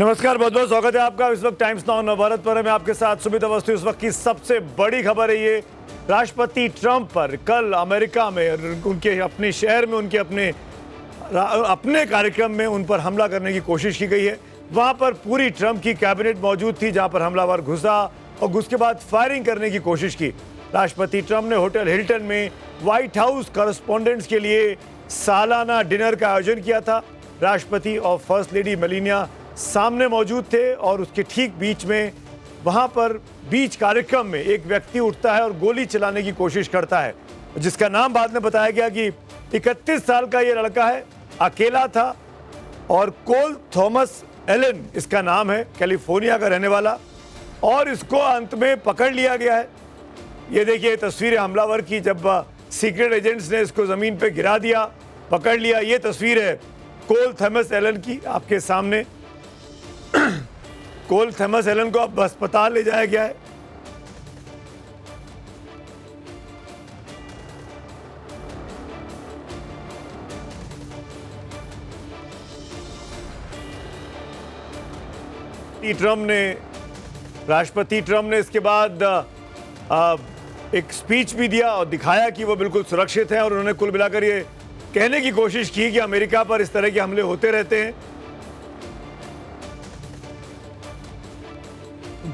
नमस्कार, बहुत बहुत स्वागत है आपका। इस वक्त टाइम्स नाउ नवभारत पर मैं आपके साथ सुमित अवस्थी। इस वक्त की सबसे बड़ी खबर है ये राष्ट्रपति ट्रंप पर कल अमेरिका में उनके अपने शहर में उनके अपने कार्यक्रम में उन पर हमला करने की कोशिश की गई है। वहां पर पूरी ट्रंप की कैबिनेट मौजूद थी, जहां पर हमलावर घुसा और घुस के बाद फायरिंग करने की कोशिश की। राष्ट्रपति ट्रंप ने होटल हिल्टन में व्हाइट हाउस कॉरेस्पोंडेंट्स के लिए सालाना डिनर का आयोजन किया था। राष्ट्रपति और फर्स्ट लेडी मेलानिया सामने मौजूद थे और उसके ठीक बीच में वहां पर बीच कार्यक्रम में एक व्यक्ति उठता है और गोली चलाने की कोशिश करता है, जिसका नाम बाद में बताया गया कि 31 साल का ये लड़का है, अकेला था और कोल थॉमस एलन इसका नाम है, कैलिफोर्निया का रहने वाला, और इसको अंत में पकड़ लिया गया है। ये देखिए तस्वीर हमलावर की, जब सीक्रेट एजेंट्स ने इसको जमीन पे गिरा दिया, पकड़ लिया। ये तस्वीर है कोल थॉमस एलन की आपके सामने। कोल थॉमस एलन को अब अस्पताल ले जाया गया है। राष्ट्रपति ट्रंप ने इसके बाद एक स्पीच भी दिया और दिखाया कि वो बिल्कुल सुरक्षित हैं, और उन्होंने कुल मिलाकर ये कहने की कोशिश की कि अमेरिका पर इस तरह के हमले होते रहते हैं।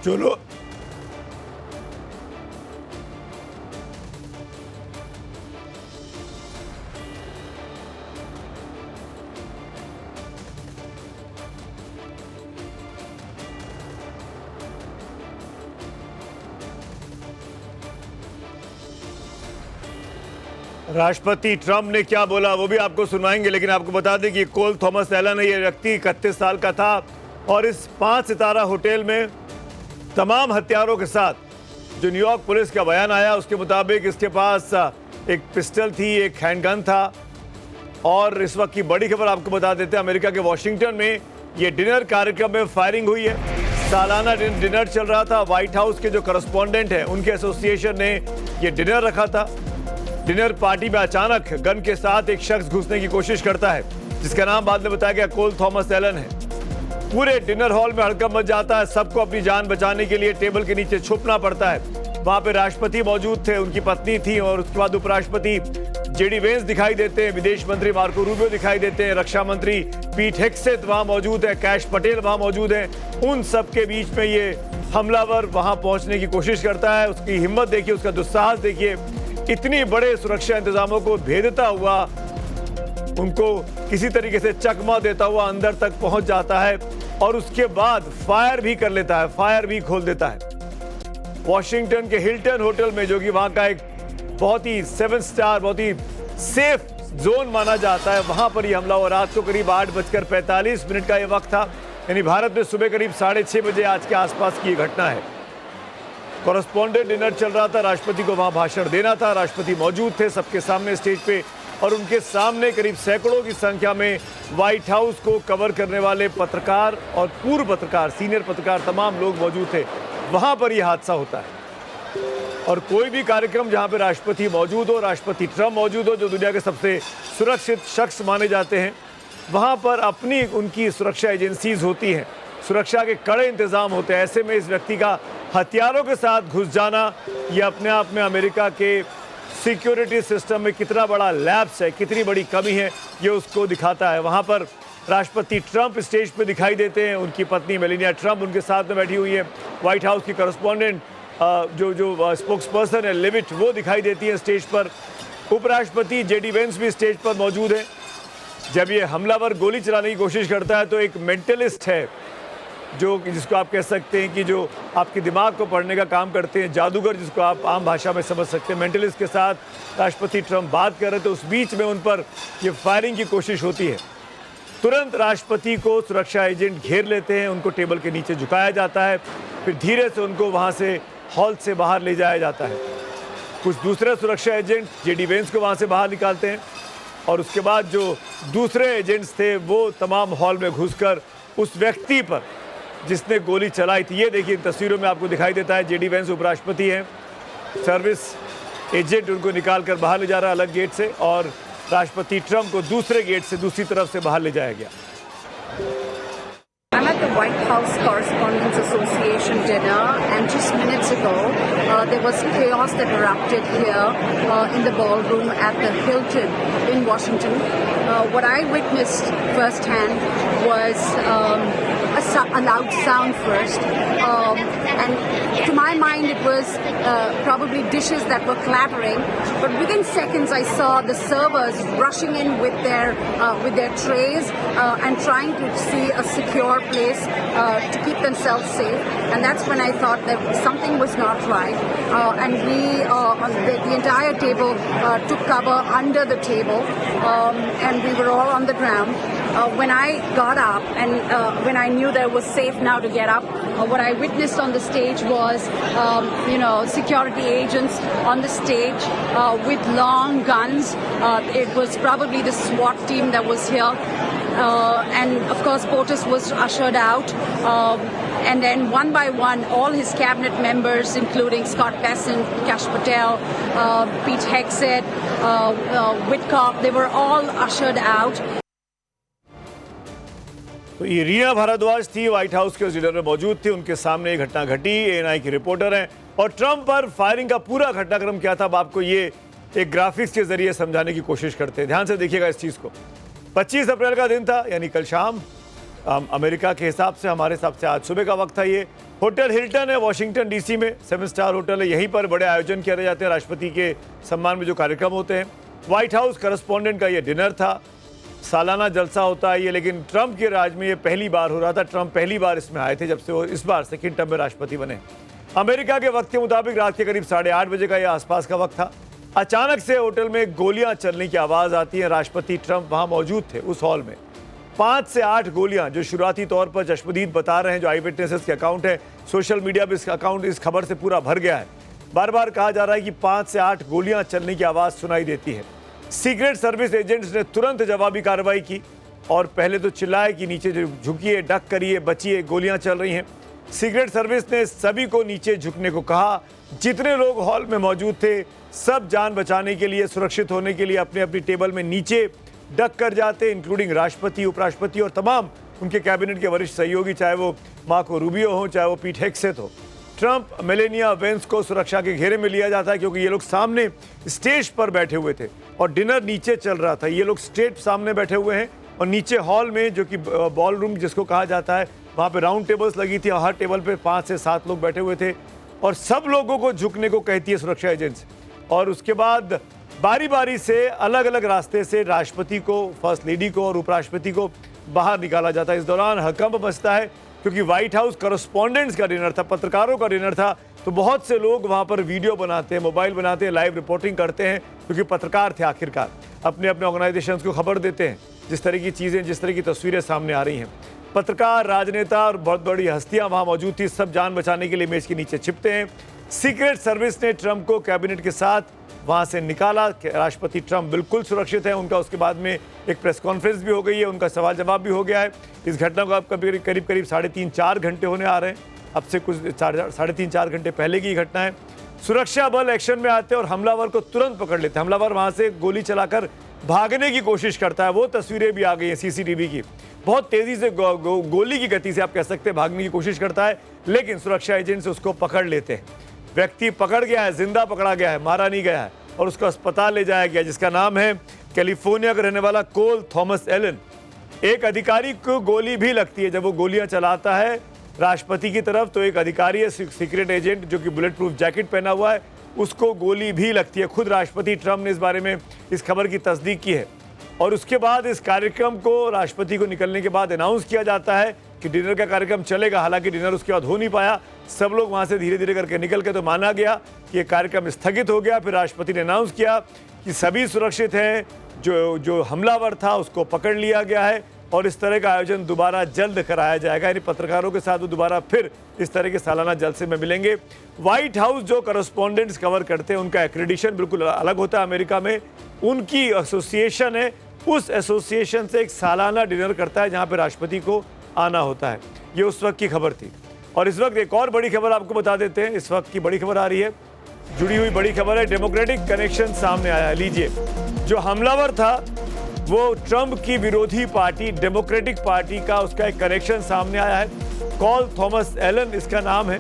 जो लोग राष्ट्रपति ट्रंप ने क्या बोला वो भी आपको सुनाएंगे, लेकिन आपको बता दें कि कोल थॉमस एलन ये व्यक्ति 31 साल का था और इस 5 सितारा होटल में तमाम हथियारों के साथ, जो न्यूयॉर्क पुलिस का बयान आया उसके मुताबिक इसके पास एक पिस्टल थी, एक हैंडगन था। और इस वक्त की बड़ी खबर आपको बता देते हैं, अमेरिका के वॉशिंगटन में ये डिनर कार्यक्रम में फायरिंग हुई है। सालाना डिनर चल रहा था। व्हाइट हाउस के जो करस्पॉन्डेंट हैं उनके एसोसिएशन ने ये डिनर रखा था। डिनर पार्टी में अचानक गन के साथ एक शख्स घुसने की कोशिश करता है, जिसका नाम बाद में बताया गया कोल थॉमस एलन है। पूरे डिनर हॉल में हड़कंप मच जाता है। सबको अपनी जान बचाने के लिए टेबल के नीचे छुपना पड़ता है। वहां पे राष्ट्रपति मौजूद थे, उनकी पत्नी थी, और उसके बाद उपराष्ट्रपति जेडी वेंस दिखाई देते हैं, विदेश मंत्री मार्को रूबियो दिखाई देते हैं, रक्षा मंत्री पीट हेग्सेथ वहां मौजूद है, कैश पटेल वहां मौजूद है। उन सब के बीच में ये हमलावर वहां पहुंचने की कोशिश करता है। उसकी हिम्मत देखिए, उसका दुस्साहस देखिए, इतनी बड़े सुरक्षा इंतजामों को भेदता हुआ, उनको किसी तरीके से चकमा देता हुआ अंदर तक पहुंच जाता है और उसके बाद फायर भी कर लेता है, फायर भी खोल देता है। वॉशिंगटन के हिल्टन होटल में, जो कि वहां का एक बहुत ही 7 स्टार, बहुत ही सेफ जोन माना जाता है, वहां पर यह हमला हुआ। रात को करीब 8:45 का यह वक्त था, यानी भारत में सुबह करीब 6:30 बजे आज के आसपास की घटना है। कॉरेस्पॉन्डेंट डिनर चल रहा था, राष्ट्रपति को वहां भाषण देना था, राष्ट्रपति मौजूद थे सबके सामने स्टेज पे, और उनके सामने करीब सैकड़ों की संख्या में व्हाइट हाउस को कवर करने वाले पत्रकार और पूर्व पत्रकार, सीनियर पत्रकार, तमाम लोग मौजूद थे। वहां पर यह हादसा होता है। और कोई भी कार्यक्रम जहां पे राष्ट्रपति मौजूद हो, राष्ट्रपति ट्रंप मौजूद हो, जो दुनिया के सबसे सुरक्षित शख्स माने जाते हैं, वहां पर अपनी उनकी सुरक्षा एजेंसीज होती हैं, सुरक्षा के कड़े इंतजाम होते हैं। ऐसे में इस व्यक्ति का हथियारों के साथ घुस जाना, यह अपने आप में अमेरिका के सिक्योरिटी सिस्टम में कितना बड़ा लैप्स है, कितनी बड़ी कमी है, ये उसको दिखाता है। वहां पर राष्ट्रपति ट्रंप स्टेज पे दिखाई देते हैं, उनकी पत्नी मेलानिया ट्रंप उनके साथ में बैठी हुई है। व्हाइट हाउस की करस्पॉन्डेंट जो स्पोक्स पर्सन है लेविट, वो दिखाई देती है स्टेज पर। उपराष्ट्रपति जेडी वेंस भी स्टेज पर मौजूद है। जब ये हमलावर गोली चलाने की कोशिश करता है तो एक मेंटलिस्ट है, जिसको आप कह सकते हैं कि जो आपके दिमाग को पढ़ने का काम करते हैं, जादूगर, जिसको आप आम भाषा में समझ सकते हैं, मेंटलिस्ट के साथ राष्ट्रपति ट्रंप बात कर रहे थे। उस बीच में उन पर ये फायरिंग की कोशिश होती है। तुरंत राष्ट्रपति को सुरक्षा एजेंट घेर लेते हैं, उनको टेबल के नीचे झुकाया जाता है, फिर धीरे से उनको वहाँ से हॉल से बाहर ले जाया जाता है। कुछ दूसरे सुरक्षा एजेंट जेडी वेंस को वहाँ से बाहर निकालते हैं, और उसके बाद जो दूसरे एजेंट्स थे वो तमाम हॉल में घुसकर उस व्यक्ति पर जिसने गोली चलाई थी, ये देखिए तस्वीरों में आपको दिखाई देता है, जेडी वेंस उपराष्ट्रपति हैं, सर्विस एजेंट उनको निकाल कर बाहर ले जा रहा है अलग गेट से, और राष्ट्रपति ट्रंप को दूसरे गेट से दूसरी तरफ से बाहर ले जाया गया। White House Correspondents Association dinner, and just minutes ago, there was chaos that erupted here in the ballroom at the Hilton in Washington. What I witnessed firsthand was a loud sound first, and to my mind it was probably dishes that were clattering, but within seconds I saw the servers rushing in with their trays and trying to see a secure place to keep themselves safe, and that's when I thought that something was not right, and the entire table took cover under the table, and we were all on the ground. When I got up and when I knew that it was safe now to get up, what I witnessed on the stage was, security agents on the stage with long guns. It was probably the SWAT team that was here. And of course, POTUS was ushered out. And then one by one, all his cabinet members, including Scott Bessent, Kash Patel, Pete Hegseth, Whitcock, they were all ushered out. तो ये रीना भारद्वाज थी, white house के उस dinner में मौजूद थी। उनके सामने ये घटना घटी। एएनआई की रिपोर्टर हैं और ट्रंप पर फायरिंग का पूरा घटनाक्रम क्या था, अब आपको ये एक ग्राफिक्स के जरिए समझाने की कोशिश करते हैं। ध्यान से देखिएगा इस चीज़ को। 25 अप्रैल का दिन था, यानी कल शाम, अमेरिका के हिसाब से, हमारे हिसाब से आज सुबह का वक्त था। ये होटल हिल्टन है वॉशिंगटन डीसी में, 7 स्टार होटल है। यहीं पर बड़े आयोजन किए जाते हैं राष्ट्रपति के सम्मान में जो कार्यक्रम होते हैं। व्हाइट हाउस करस्पॉन्डेंट का ये डिनर था, सालाना जलसा होता है ये, लेकिन ट्रंप के राज में ये पहली बार हो रहा था। ट्रंप पहली बार इसमें आए थे जब से वो इस बार सेकंड टर्म में राष्ट्रपति बने। अमेरिका के वक्त के मुताबिक रात के करीब 8:30 बजे का यह आसपास का वक्त था। अचानक से होटल में गोलियां चलने की आवाज आती है। राष्ट्रपति ट्रंप वहां मौजूद थे उस हॉल में। 5 से 8 गोलियां, जो शुरुआती तौर पर चश्मदीद बता रहे हैं, जो आई विटनेसेस के अकाउंट है, सोशल मीडिया पर इस अकाउंट इस खबर से पूरा भर गया है। बार बार कहा जा रहा है कि 5 से 8 गोलियां चलने की आवाज सुनाई देती है। सीक्रेट सर्विस एजेंट्स ने तुरंत जवाबी कार्रवाई की और पहले तो चिल्लाए कि नीचे झुकिए, डक करिए, बचिए, गोलियां चल रही हैं। सीक्रेट सर्विस ने सभी को नीचे झुकने को कहा। जितने लोग हॉल में मौजूद थे सब जान बचाने के लिए, सुरक्षित होने के लिए अपने अपनी टेबल में नीचे डक कर जाते, इंक्लूडिंग राष्ट्रपति, उपराष्ट्रपति और तमाम उनके कैबिनेट के वरिष्ठ सहयोगी, चाहे वो मार्को रूबियो हो, चाहे वो पीट हेग्सेथ हो। ट्रंप, मेलेनिया, वेंस को सुरक्षा के घेरे में लिया जाता है क्योंकि ये लोग सामने स्टेज पर बैठे हुए थे और डिनर नीचे चल रहा था। ये लोग स्टेज सामने बैठे हुए हैं और नीचे हॉल में, जो कि बॉल रूम जिसको कहा जाता है, वहाँ पे राउंड टेबल्स लगी थी और हर टेबल पे 5 से 7 लोग बैठे हुए थे और सब लोगों को झुकने को कहती है सुरक्षा एजेंसी। और उसके बाद बारी बारी से अलग अलग रास्ते से राष्ट्रपति को, फर्स्ट लेडी को और उपराष्ट्रपति को बाहर निकाला जाता है। इस दौरान हड़कंप मचता है क्योंकि व्हाइट हाउस करस्पॉन्डेंट्स का डिनर था, पत्रकारों का डिनर था, तो बहुत से लोग वहाँ पर वीडियो बनाते हैं, मोबाइल बनाते हैं, लाइव रिपोर्टिंग करते हैं, क्योंकि पत्रकार थे आखिरकार, अपने अपने ऑर्गेनाइजेशंस को खबर देते हैं जिस तरह की चीज़ें, जिस तरह की तस्वीरें सामने आ रही हैं। पत्रकार, राजनेता और बहुत बड़ी हस्तियां वहाँ मौजूद थी, सब जान बचाने के लिए मेज के नीचे छिपते हैं। सीक्रेट सर्विस ने ट्रंप को कैबिनेट के साथ वहाँ से निकाला। राष्ट्रपति ट्रंप बिल्कुल सुरक्षित है उनका। उसके बाद में एक प्रेस कॉन्फ्रेंस भी हो गई है, उनका सवाल जवाब भी हो गया है। इस घटना को आप करीब करीब 3.5-4 घंटे होने आ रहे हैं, अब से कुछ 3.5-4 घंटे पहले की घटना है। सुरक्षा बल एक्शन में आते हैं और हमलावर को तुरंत पकड़ लेते हैं। हमलावर वहाँ से गोली चलाकर भागने की कोशिश करता है, वो तस्वीरें भी आ गई हैं सीसीटीवी की। बहुत तेज़ी से गोली की गति से आप कह सकते हैं भागने की कोशिश करता है, लेकिन सुरक्षा एजेंट्स उसको पकड़ लेते हैं। व्यक्ति पकड़ गया है, जिंदा पकड़ा गया है, मारा नहीं गया है और उसको अस्पताल ले जाया गया, जिसका नाम है कैलिफोर्निया का रहने वाला कोल थॉमस एलन। एक अधिकारी को गोली भी लगती है जब वो गोलियां चलाता है राष्ट्रपति की तरफ, तो एक अधिकारी है, सीक्रेट एजेंट, जो कि बुलेट प्रूफ जैकेट पहना हुआ है, उसको गोली भी लगती है। खुद राष्ट्रपति ट्रंप ने इस बारे में, इस खबर की तस्दीक की है। और उसके बाद इस कार्यक्रम को, राष्ट्रपति को निकलने के बाद अनाउंस किया जाता है कि डिनर का कार्यक्रम चलेगा। हालांकि डिनर उसके बाद हो नहीं पाया, सब लोग वहाँ से धीरे धीरे करके निकल के, तो माना गया कि ये कार्यक्रम स्थगित हो गया। फिर राष्ट्रपति ने अनाउंस किया कि सभी सुरक्षित हैं, जो हमलावर था उसको पकड़ लिया गया है और इस तरह का आयोजन दोबारा जल्द कराया जाएगा। यानी पत्रकारों के साथ वो दोबारा फिर इस तरह के सालाना जलसे में मिलेंगे। व्हाइट हाउस जो करस्पॉन्डेंट्स कवर करते हैं उनका एक्रेडिशन बिल्कुल अलग होता है अमेरिका में। उनकी एसोसिएशन है, उस एसोसिएशन से एक सालाना डिनर करता है जहाँ पर राष्ट्रपति को आना होता है। ये उस वक्त की खबर थी। और इस वक्त एक और बड़ी खबर आपको बता देते हैं। इस वक्त की बड़ी खबर आ रही है, जुड़ी हुई बड़ी खबर है, डेमोक्रेटिक कनेक्शन सामने आया है। लीजिए, जो हमलावर था वो ट्रंप की विरोधी पार्टी डेमोक्रेटिक पार्टी का, उसका एक कनेक्शन सामने आया है। कॉल थॉमस एलन इसका नाम है।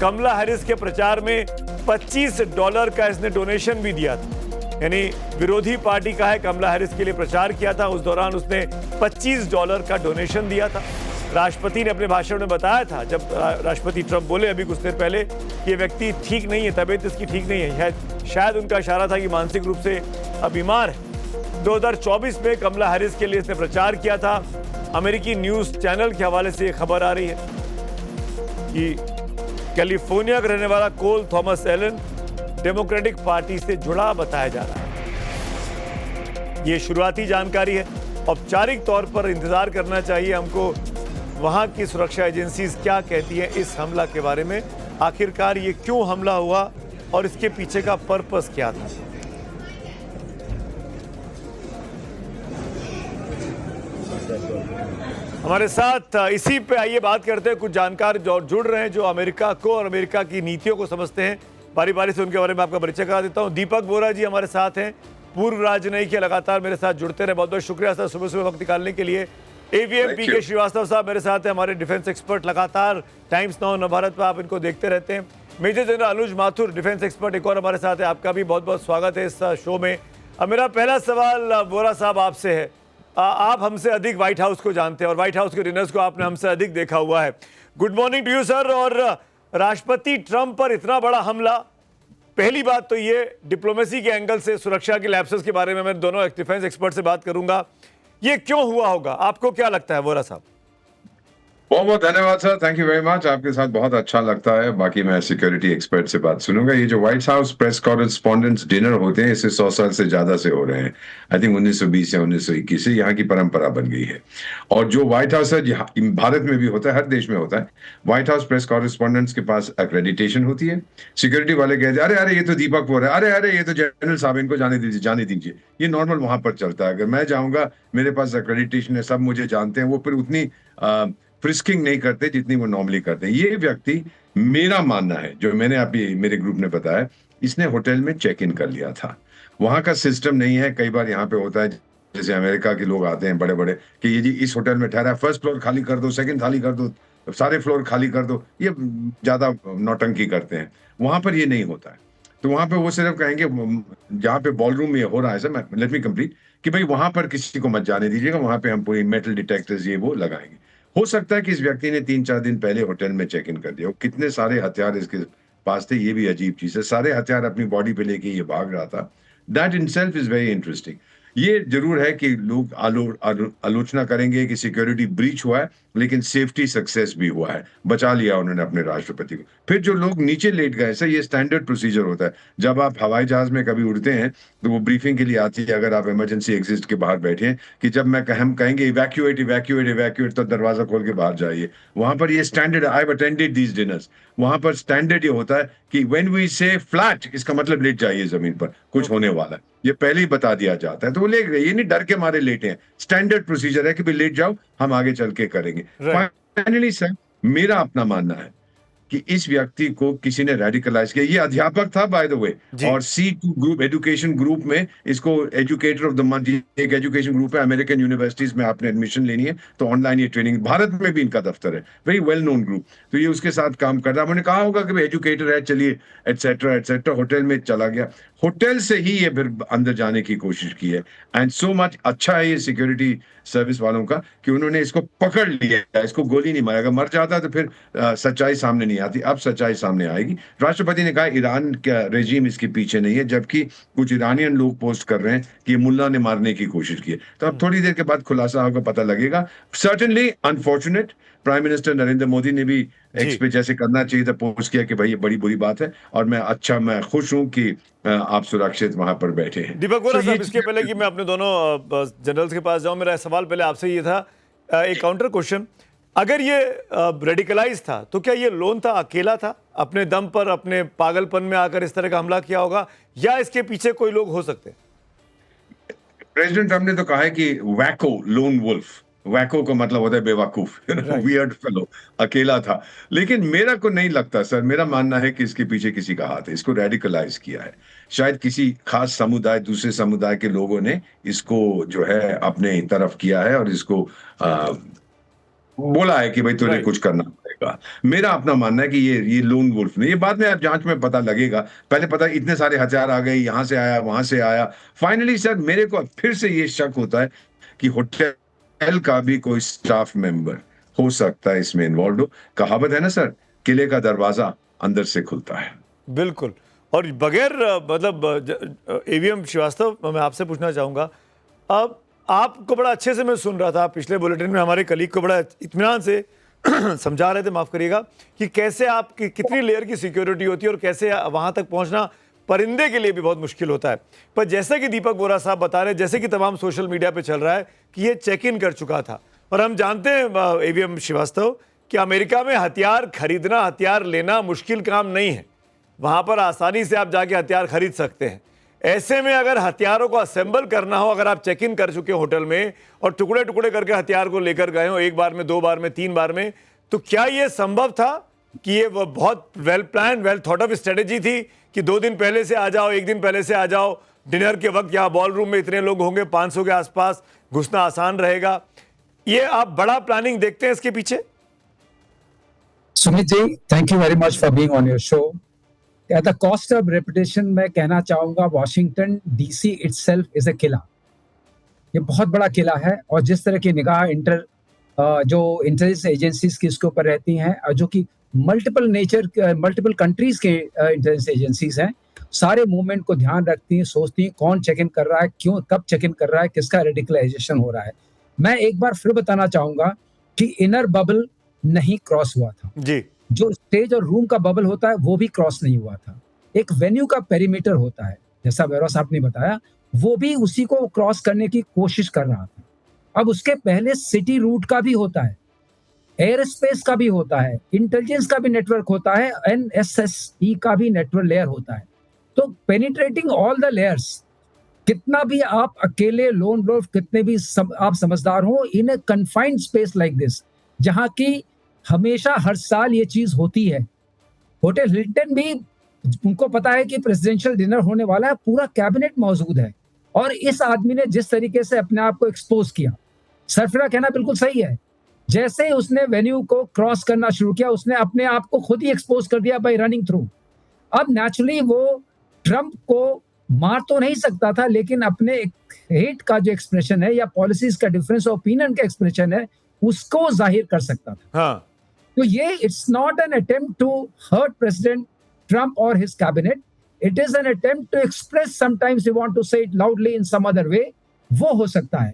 कमला हैरिस के प्रचार में $25 का इसने डोनेशन भी दिया था, यानी विरोधी पार्टी का है, कमला हैरिस के लिए प्रचार किया था। उस दौरान उसने $25 का डोनेशन दिया था। राष्ट्रपति ने अपने भाषण में बताया था, जब राष्ट्रपति ट्रंप बोले अभी कुछ देर पहले कि ये व्यक्ति ठीक नहीं है, तबीयत इसकी ठीक नहीं है, शायद उनका इशारा था कि मानसिक रूप से बीमार है। 2024 में कमला हैरिस के लिए इसने प्रचार किया था। अमेरिकी न्यूज चैनल के हवाले से खबर आ रही है कि कैलिफोर्निया का रहने वाला कोल थॉमस एलन डेमोक्रेटिक पार्टी से जुड़ा बताया जा रहा है। ये शुरुआती जानकारी है, औपचारिक तौर पर इंतजार करना चाहिए हमको वहां की सुरक्षा एजेंसीज क्या कहती हैं इस हमला के बारे में। आखिरकार ये क्यों हमला हुआ और इसके पीछे का पर्पस क्या था। हमारे साथ इसी पे आइए बात करते हैं, कुछ जानकार जो जुड़ रहे हैं जो अमेरिका को और अमेरिका की नीतियों को समझते हैं। बारी बारी से उनके बारे में आपका परिचय करा देता हूं। दीपक बोरा जी हमारे साथ हैं, पूर्व राजनयिक के, लगातार मेरे साथ जुड़ते रहे, बहुत बहुत शुक्रिया सर सुबह सुबह वक्त निकालने के लिए। एवीएम पीके श्रीवास्तव साहब मेरे साथ हैं, हमारे डिफेंस एक्सपर्ट, लगातार टाइम्स नाउ नवभारत पर आप इनको देखते रहते हैं। मेजर जनरल अनुज माथुर डिफेंस एक्सपर्ट एक और हमारे साथ है, आपका भी बहुत बहुत स्वागत है इस शो में। मेरा पहला सवाल बोरा साहब आपसे है, आप हमसे अधिक व्हाइट हाउस को जानते हैं और व्हाइट हाउस के डिनर्स को आपने हमसे अधिक देखा हुआ है। Good morning to you sir. और राष्ट्रपति ट्रंप पर इतना बड़ा हमला, पहली बात तो ये डिप्लोमेसी के एंगल से, सुरक्षा के लैप्सेस के बारे में मैं दोनों डिफेंस एक्सपर्ट से बात करूंगा, ये क्यों हुआ होगा, आपको क्या लगता है वोरा साहब? बहुत बहुत धन्यवाद sir, thank you very much. आपके साथ बहुत अच्छा लगता है। बाकी मैं सिक्योरिटी एक्सपर्ट से बात सुनूंगा। ये जो white house press correspondents dinner होते हैं, इसे 100 साल से ज्यादा से हो रहे हैं। आई थिंक 1920 या 1921 से यहाँ की परंपरा बन गई है। और जो व्हाइट हाउस है, भारत में भी होता है, हर देश में होता है, व्हाइट हाउस प्रेस कॉरेस्पॉन्डेंट्स के पास एक्रेडिटेशन होती है। सिक्योरिटी वाले कहते हैं अरे अरे ये तो दीपक बोरा है, अरे अरे ये तो जनरल साहब, इनको जाने दीजिए, जाने दीजिए। ये नॉर्मल वहां पर चलता है। अगर मैं जाऊंगा, मेरे पास एक्रेडिटेशन है, सब मुझे जानते हैं, वो फिर उतनी फ्रिस्किंग नहीं करते जितनी वो नॉर्मली करते हैं। ये व्यक्ति, मेरा मानना है, जो मैंने अभी मेरे ग्रुप ने बताया, इसने होटल में चेक इन कर लिया था। वहां का सिस्टम नहीं है। कई बार यहाँ पे होता है, जैसे अमेरिका के लोग आते हैं बड़े बड़े, कि ये जी इस होटल में ठहरा, फर्स्ट फ्लोर खाली कर दो, सेकंड खाली कर दो, सारे फ्लोर खाली कर दो, ये ज्यादा नौटंकी करते हैं। वहां पर ये नहीं होता है। तो वहां पे वो सिर्फ कहेंगे, जहाँ पे बॉलरूम में हो रहा है सर, लेट मी कंप्लीट, कि भाई वहां पर किसी को मत जाने दीजिएगा, वहां पे हम पूरी मेटल डिटेक्टर्स ये वो लगाएंगे। हो सकता है कि इस व्यक्ति ने 3-4 दिन पहले होटल में चेक इन कर दिया। कितने सारे हथियार इसके पास थे, ये भी अजीब चीज है। सारे हथियार अपनी बॉडी पे लेके ये भाग रहा था। That in self is very interesting. ये जरूर है कि लोग आलोचना करेंगे कि सिक्योरिटी ब्रीच हुआ है, लेकिन सेफ्टी सक्सेस भी हुआ है, बचा लिया उन्होंने अपने राष्ट्रपति को। फिर जो लोग नीचे लेट गए, सर ये स्टैंडर्ड प्रोसीजर होता है। जब आप हवाई जहाज में कभी उड़ते हैं तो वो ब्रीफिंग के लिए आती है, अगर आप इमरजेंसी एग्जिट के बाहर बैठे हैं, कि जब हम कहेंगे इवैक्यूएट इवैक्यूएट इवैक्यूएट, तो दरवाजा खोल के बाहर जाइए। वहां पर ये standard, I have attended these dinners, वहां पर स्टैंडर्ड ये होता है कि व्हेन वी से फ्लैट, इसका मतलब लेट जाइए जमीन पर, कुछ होने वाला है, ये पहले ही बता दिया जाता है। तो वो लेट गए, ये नहीं डर के मारे लेटे हैं। स्टैंडर्ड प्रोसीजर है कि भाई लेट जाओ, हम आगे चल के करेंगे। फाइनली सर, मेरा अपना मानना है कि इस व्यक्ति को किसी ने रेडिकलाइज किया। ये अध्यापक था बाय द वे, और C2 ग्रुप, एजुकेशन ग्रुप में इसको एजुकेटर ऑफ द मंथ, एक एजुकेशन ग्रुप है, अमेरिकन यूनिवर्सिटीज में आपने एडमिशन लेनी है तो ऑनलाइन ये ट्रेनिंग, भारत में भी इनका दफ्तर है, वेरी वेल नोन ग्रुप। तो ये उसके साथ काम कर रहा है। मैंने कहा होगा कि भाई एजुकेटर है, चलिए एटसेट्रा एटसेट्रा, होटल में चला गया। होटल से ही ये फिर अंदर जाने की कोशिश की है। एंड सो मच अच्छा है ये सिक्योरिटी सर्विस वालों का कि उन्होंने इसको पकड़ लिया, इसको गोली नहीं मारा। अगर मर जाता तो फिर सच्चाई सामने नहीं आती। अब सच्चाई सामने आएगी। राष्ट्रपति ने कहा ईरान का रेजिम इसके पीछे नहीं है, जबकि कुछ ईरानियन लोग पोस्ट कर रहे हैं कि मुल्ला ने मारने की कोशिश की है। तो अब थोड़ी देर के बाद खुलासा होगा, पता लगेगा। Certainly unfortunate, prime minister Narendra Modi ने भी एक्स पे जैसे करना चाहिए था पोस्ट किया कि भाई ये बड़ी बुरी बात है, और मैं खुश हूं कि आप सुरक्षित वहां पर बैठे हैं। दीपक बोरा साहब, इसके पहले कि मैं अपने दोनों जनरल्स के पास जाऊं, मेरा सवाल पहले आपसे ये था, एक काउंटर क्वेश्चन, अगर ये रेडिकलाइज था तो क्या ये लोन था, अकेला था, अपने दम पर, अपने पागलपन में आकर इस तरह का हमला किया होगा, या इसके पीछे कोई लोग हो सकते हैं? प्रेसिडेंट ट्रंप ने तो कहा है कि वैको लोन वुल्फ, वैको का मतलब होता है बेवकूफ, वियर्ड फेलो, अकेला था। लेकिन मेरा को नहीं लगता सर, मेरा मानना है कि इसके पीछे किसी का हाथ है, इसको रेडिकलाइज किया है। शायद किसी खास समुदाय, दूसरे समुदाय के लोगों ने इसको जो है अपने तरफ किया है, और इसको बोला है कि भाई तुझे राइट। कुछ करना पड़ेगा। मेरा अपना मानना है कि ये लोन वुल्फ नहीं, ये बाद में जांच में पता लगेगा। पहले पता इतने सारे हथियार आ गए, यहाँ से आया, वहां से आया। फाइनली सर मेरे को फिर से ये शक होता है कि होटल का भी कोई स्टाफ मेंबर हो सकता है इसमें इन्वॉल्व हो। कहावत है ना सर, किले का दरवाजा अंदर से खुलता है। बिल्कुल। और बगैर मतलब एवीएम श्रीवास्तव, मैं आपसे पूछना चाहूँगा, अब आपको बड़ा अच्छे से मैं सुन रहा था, पिछले बुलेटिन में हमारे कलीग को बड़ा इत्मीनान से समझा रहे थे, माफ़ करिएगा, कि कैसे आपकी कितनी लेयर की सिक्योरिटी होती है और कैसे वहाँ तक पहुँचना परिंदे के लिए भी बहुत मुश्किल होता है। पर जैसे कि दीपक बोरा साहब बता रहे हैं, जैसे कि तमाम सोशल मीडिया पे चल रहा है कि ये चेक इन कर चुका था, और हम जानते हैं एवीएम श्रीवास्तव कि अमेरिका में हथियार खरीदना, हथियार लेना मुश्किल काम नहीं है। वहां पर आसानी से आप जाके हथियार खरीद सकते हैं। ऐसे में अगर हथियारों को असेंबल करना हो, अगर आप चेक इन कर चुके हो होटल में और टुकड़े टुकड़े करके हथियार को लेकर गए हो, एक बार में, दो बार में, तीन बार में, तो क्या यह संभव था कि ये वो बहुत well plan, well thought of strategy थी कि 2 दिन पहले से आ जाओ, 1 दिन पहले से आ जाओ, डिनर के वक्त यहाँ बॉल रूम में इतने लोग होंगे, 500 के आसपास, घुसना आसान रहेगा? ये आप बड़ा प्लानिंग देखते हैं इसके पीछे? Sumit ji, thank you very much for being on your show. At the cost of reputation मैं कहना चाहूंगा, Washington DC itself is a किला। ये बहुत बड़ा किला है, और जिस तरह की निगाह जो इंटेलिजेंस एजेंसीज की इसके ऊपर रहती हैं, और जो कि मल्टीपल कंट्रीज के इंटेलिजेंस एजेंसीज हैं, सारे मूवमेंट को ध्यान रखती हैं, सोचती हैं कौन चेक इन कर रहा है, क्यों, कब चेक इन कर रहा है, किसका रेडिकलाइजेशन हो रहा है। मैं एक बार फिर बताना चाहूंगा कि इनर बबल नहीं क्रॉस हुआ था। जी। जो स्टेज और रूम का बबल होता है वो भी क्रॉस नहीं हुआ था। एक वेन्यू का पेरीमीटर होता है, जैसा वैरा साहब ने बताया, वो भी उसी को क्रॉस करने की कोशिश कर रहा था। अब उसके पहले सिटी रूट का भी होता है, एयर स्पेस का भी होता है, इंटेलिजेंस का भी नेटवर्क होता है, एनएसएसई का भी नेटवर्क लेयर होता है। तो पेनिट्रेटिंग ऑल द लेयर्स, कितना भी आप अकेले लोन वुल्फ, कितने भी आप समझदार हो, इन ए कन्फाइंड स्पेस लाइक दिस, जहां की हमेशा हर साल ये चीज होती है। होटल हिल्टन भी, उनको पता है कि प्रेसिडेंशियल डिनर होने वाला है, पूरा कैबिनेट मौजूद है, और इस आदमी ने जिस तरीके से अपने आप को एक्सपोज किया, सरफरा कहना बिल्कुल सही है, जैसे उसने वेन्यू को क्रॉस करना शुरू किया, उसने अपने आप को खुद ही एक्सपोज कर दिया बाय रनिंग थ्रू। अब नेचुरली वो ट्रंप को मार तो नहीं सकता था, लेकिन अपने हेट का जो एक्सप्रेशन है या पॉलिसीज का डिफरेंस ओपिनियन का एक्सप्रेशन है, उसको जाहिर कर सकता था। हाँ। तो ये it's not an attempt to hurt president Trump और his cabinet, it is an attempt to express, sometimes you want to say it loudly in some other way. वो हो सकता है,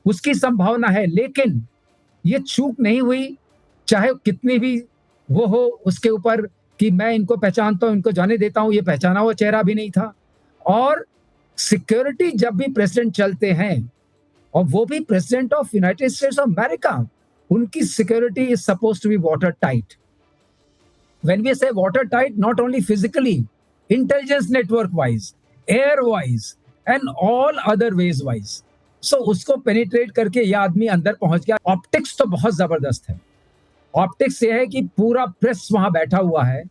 उसकी संभावना है, लेकिन ये चूक नहीं हुई, चाहे कितनी भी वो हो उसके ऊपर कि मैं इनको पहचानता हूं, इनको जाने देता हूं, ये पहचाना हुआ चेहरा भी नहीं था। और सिक्योरिटी जब भी प्रेसिडेंट चलते हैं, और वो भी president of United States of America, उनकी security is supposed to be water tight. When we say water tight, not only physically, intelligence network wise, air wise, and all other ways wise. सो उसको penetrate करके ये आदमी अंदर पहुंच गया। Optics तो बहुत जबरदस्त है। ऑप्टिक्स ये है कि पूरा प्रेस वहां बैठा हुआ है,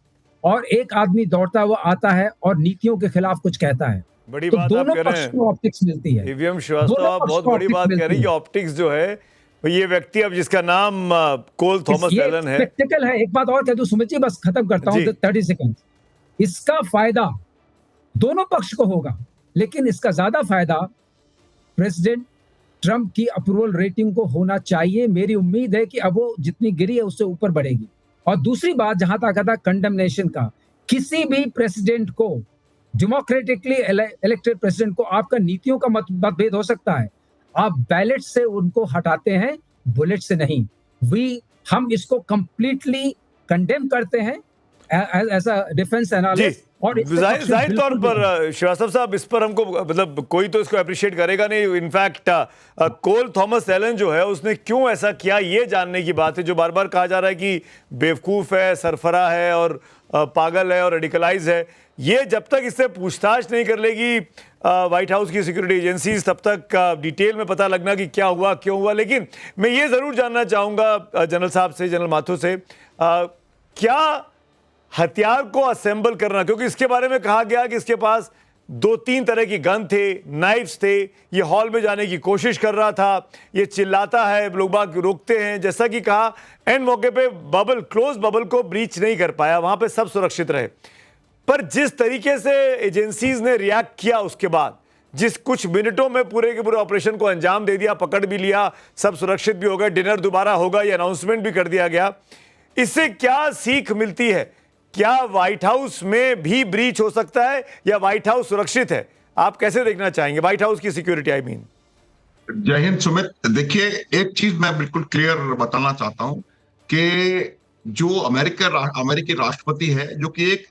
और एक आदमी दौड़ता हुआ आता है और नीतियों के खिलाफ कुछ कहता है, बड़ी तो बात आप दोनों कह रहे पक्ष हैं को ऑप्टिक्स मिलती है। ईवीएम श्रीवास्तव, दोनों आप पक्ष बहुत को बड़ी optics बात कह मिलती रही हैं कि है। ऑप्टिक्स जो है, ये व्यक्ति अब जिसका नाम कोल थॉमस ये एलन है। स्पेक्टिकल है। एक बात और कह दूं सुमित जी, बस खत्म करता हूं, जी। 30 सेकंड। इसका फायदा दोनों पक्ष को होगा, लेकिन इसका ज्यादा फायदा प्रेसिडेंट ट्रंप की अप्रूवल रेटिंग को होना चाहिए। मेरी उम्मीद है कि अब वो जितनी गिरी है उससे ऊपर बढ़ेगी। और दूसरी बात, जहां तक था कंडेमनेशन का, किसी भी प्रेसिडेंट को, डेमोक्रेटिकली इलेक्टेड प्रेसिडेंट को, आपका नीतियों का मतभेद हो सकता है, आप बैलेट से उनको हटाते हैं, बुलेट से नहीं। हम इसको कंप्लीटली कंडेम करते हैं एज अ डिफेंस जी, एनालिस्ट। और जाहिर तौर पर श्रीवास्तव साहब, इस पर हमको मतलब कोई तो इसको अप्रिशिएट करेगा नहीं। इनफैक्ट कोल थॉमस एलन जो है, उसने क्यों ऐसा किया, ये जानने की बात है। जो बार बार कहा जा रहा है कि बेवकूफ है, सरफरा है, और पागल है, और रेडिकलाइज है, ये जब तक इससे पूछताछ नहीं कर लेगी व्हाइट हाउस की सिक्योरिटी एजेंसीज, तब तक डिटेल में पता लगना कि क्या हुआ, क्यों हुआ। लेकिन मैं ये जरूर जानना चाहूंगा जनरल साहब से, जनरल माथुर से, क्या हथियार को असेंबल करना, क्योंकि इसके बारे में कहा गया कि इसके पास 2-3 तरह की गन थे, नाइफ्स थे, ये हॉल में जाने की कोशिश कर रहा था, ये चिल्लाता है, लोग बाग रोकते हैं। जैसा कि कहा, एंड मौके पे क्लोज बबल को ब्रीच नहीं कर पाया, वहां पे सब सुरक्षित रहे। पर जिस तरीके से एजेंसीज ने रिएक्ट किया उसके बाद, जिस कुछ मिनटों में पूरे के पूरे ऑपरेशन को अंजाम दे दिया, पकड़ भी लिया, सब सुरक्षित भी हो गए, डिनर दोबारा होगा, ये अनाउंसमेंट भी कर दिया गया, इससे क्या सीख मिलती है? क्या व्हाइट हाउस में भी ब्रीच हो सकता है या व्हाइट हाउस सुरक्षित है? आप कैसे देखना चाहेंगे व्हाइट हाउस की सिक्योरिटी? आई मीन, जय हिंद सुमित। देखिए, एक चीज मैं बिल्कुल क्लियर बताना चाहता हूं कि जो अमेरिकी राष्ट्रपति है, जो कि एक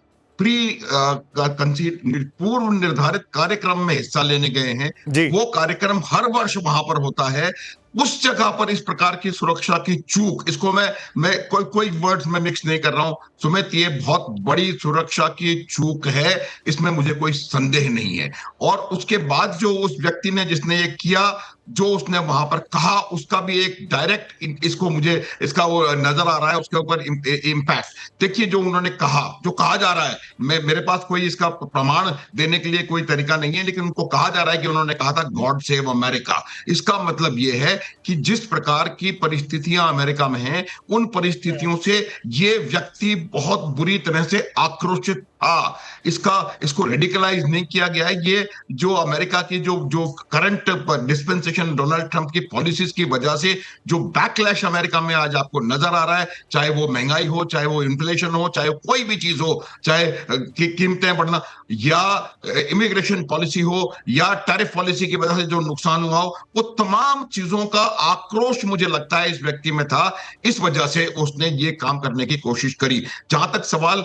पूर्व निर्धारित कार्यक्रम में हिस्सा लेने गए हैं, वो कार्यक्रम हर वर्ष वहां पर होता है। उस जगह पर इस प्रकार की सुरक्षा की चूक, इसको मैं कोई वर्ड्स में मिक्स नहीं कर रहा हूं सुमित, ये बहुत बड़ी सुरक्षा की चूक है, इसमें मुझे कोई संदेह नहीं है। और उसके बाद जो उस व्यक्ति ने जिसने ये किया, जो उसने वहां पर कहा, उसका भी एक डायरेक्ट इसका वो नजर आ रहा है, उसके ऊपर इम्पैक्ट। देखिए, जो उन्होंने कहा, जो कहा जा रहा है, मेरे पास कोई इसका प्रमाण देने के लिए कोई तरीका नहीं है, लेकिन उनको कहा जा रहा है कि उन्होंने कहा था गॉड सेव अमेरिका। इसका मतलब ये है कि जिस प्रकार की परिस्थितियां अमेरिका में हैं, उन परिस्थितियों से ये व्यक्ति बहुत बुरी तरह से आक्रोशित था। इसको रेडिकलाइज नहीं किया गया है। ये जो अमेरिका की जो करंट डिस्पेंसेशन डोनाल्ड ट्रंप की पॉलिसीज की वजह से जो बैकलैश अमेरिका में आज आपको नजर आ रहा है, चाहे वो महंगाई हो, चाहे वो इन्फ्लेशन हो, चाहे कोई भी चीज हो, चाहे कीमतें बढ़ना, या इमिग्रेशन पॉलिसी हो, या टैरिफ पॉलिसी की वजह से जो नुकसान हुआ हो, वो तमाम चीजों का आक्रोश मुझे लगता है इस व्यक्ति में था। इस वजह से उसने ये काम करने की कोशिश करी। जहां तक सवाल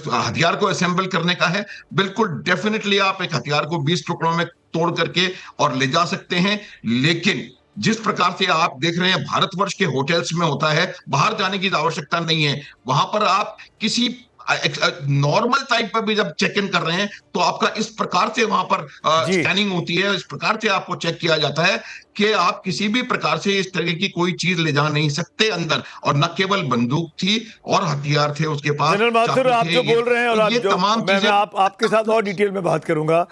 हथियार को असेंबल करने का है, बिल्कुल डेफिनेटली आप एक हथियार को 20 टुकड़ों में तोड़ करके और ले जा सकते हैं, लेकिन जिस प्रकार से आप देख रहे हैं भारतवर्ष के होटल्स में होता है, बाहर जाने की आवश्यकता नहीं है। वहां पर आप किसी नॉर्मल टाइप पर भी जब चेक इन कर रहे हैं, तो आपका इस प्रकार से वहां पर स्कैनिंग होती है, इस प्रकार से आपको चेक किया जाता है कि आप किसी भी प्रकार से इस तरह की कोई चीज ले जा नहीं सकते अंदर। और न केवल बंदूक थी और हथियार थे उसके पास। जनरल माथुर, आप जो बोल रहे हैं, और ये तमाम चीजें आपके साथ और डिटेल में बात करूंगा।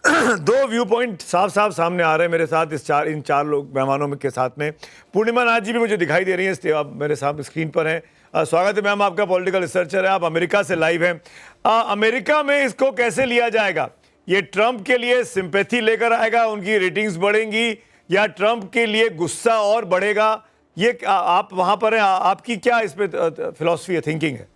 दो व्यू पॉइंट साफ साफ सामने आ रहे हैं मेरे साथ, इन चार लोग मेहमानों के साथ में। पूर्णिमा नाथ जी भी मुझे दिखाई दे रही है, आप मेरे सामने स्क्रीन पर हैं। स्वागत है मैम, आपका पॉलिटिकल रिसर्चर है, आप अमेरिका से लाइव हैं। अमेरिका में इसको कैसे लिया जाएगा? ये ट्रंप के लिए सिंपैथी लेकर आएगा, उनकी रेटिंग्स बढ़ेंगी, या ट्रंप के लिए गुस्सा और बढ़ेगा? ये आप वहां पर हैं, आपकी क्या इस पे फिलॉसफी है, थिंकिंग है?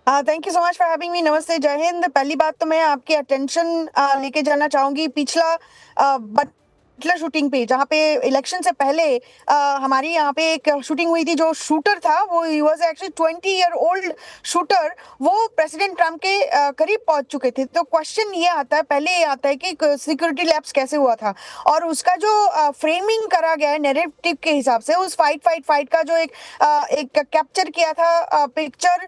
Thank you so much for having me. नमस्ते, जय हिंद। पहली बात तो मैं आपकी अटेंशन लेके जाना चाहूंगी पिछला बटलर शूटिंग पे, जहाँ पे इलेक्शन से पहले हमारी यहाँ पे एक शूटिंग हुई थी। जो शूटर था वो he was actually 20-year-old shooter, वो प्रेसिडेंट ट्रम्प के करीब पहुंच चुके थे। तो क्वेश्चन ये आता है, पहले ये आता है कि सिक्योरिटी लैप्स कैसे हुआ था, और उसका जो फ्रेमिंग करा गया है नैरेटिव के हिसाब से, उस फाइट का जो एक कैप्चर किया था पिक्चर,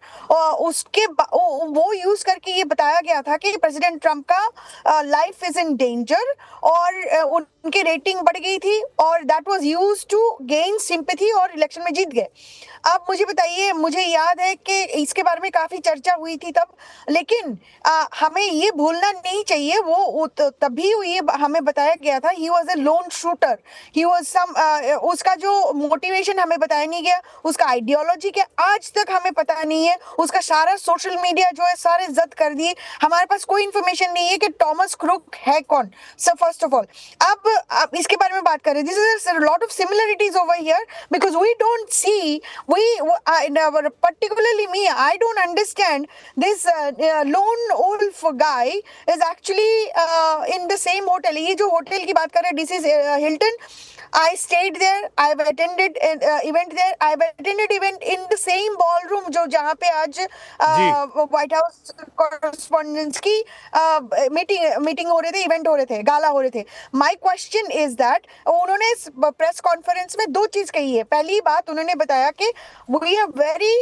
उसके वो यूज करके ये बताया गया था कि प्रेसिडेंट ट्रम्प का लाइफ इज इन डेंजर, और उनकी रेटिंग बढ़ गई थी, और that was used to gain sympathy, और इलेक्शन में जीत गए। अब मुझे बताइए, मुझे याद है कि इसके बारे में काफी चर्चा हुई थी तब, लेकिन हमें ये भूलना नहीं चाहिए, वो तभी ये हमें बताया गया था, he was a lone shooter, he was some, उसका जो मोटिवेशन हमें बताया नहीं गया, उसका आइडियोलॉजी क्या आज तक हमें पता नहीं है, उसका सारा सोशल मीडिया जो है सारे जब्त कर दिए। हमारे पास कोई इंफॉर्मेशन नहीं है कि टॉमस क्रुक है कौन। सो फर्स्ट ऑफ ऑल, अब इसके बारे में बात करें, this is a lot of similarities over here, because we don't see, particularly me, I don't understand this lone wolf guy is actually in the same hotel. ये जो hotel की बात कर रहे हैं, this is Hilton. I stayed there. I've attended an event there. I've attended event in the same ballroom जो जहाँ पे आज व्हाइट हाउस कॉरेस्पॉन्डेंट्स की मीटिंग हो रहे थे, इवेंट हो रहे थे, गाला हो रहे थे। माय क्वेश्चन इज दैट उन्होंने प्रेस कॉन्फ्रेंस में दो चीज कही है। पहली बात, उन्होंने बताया कि we are very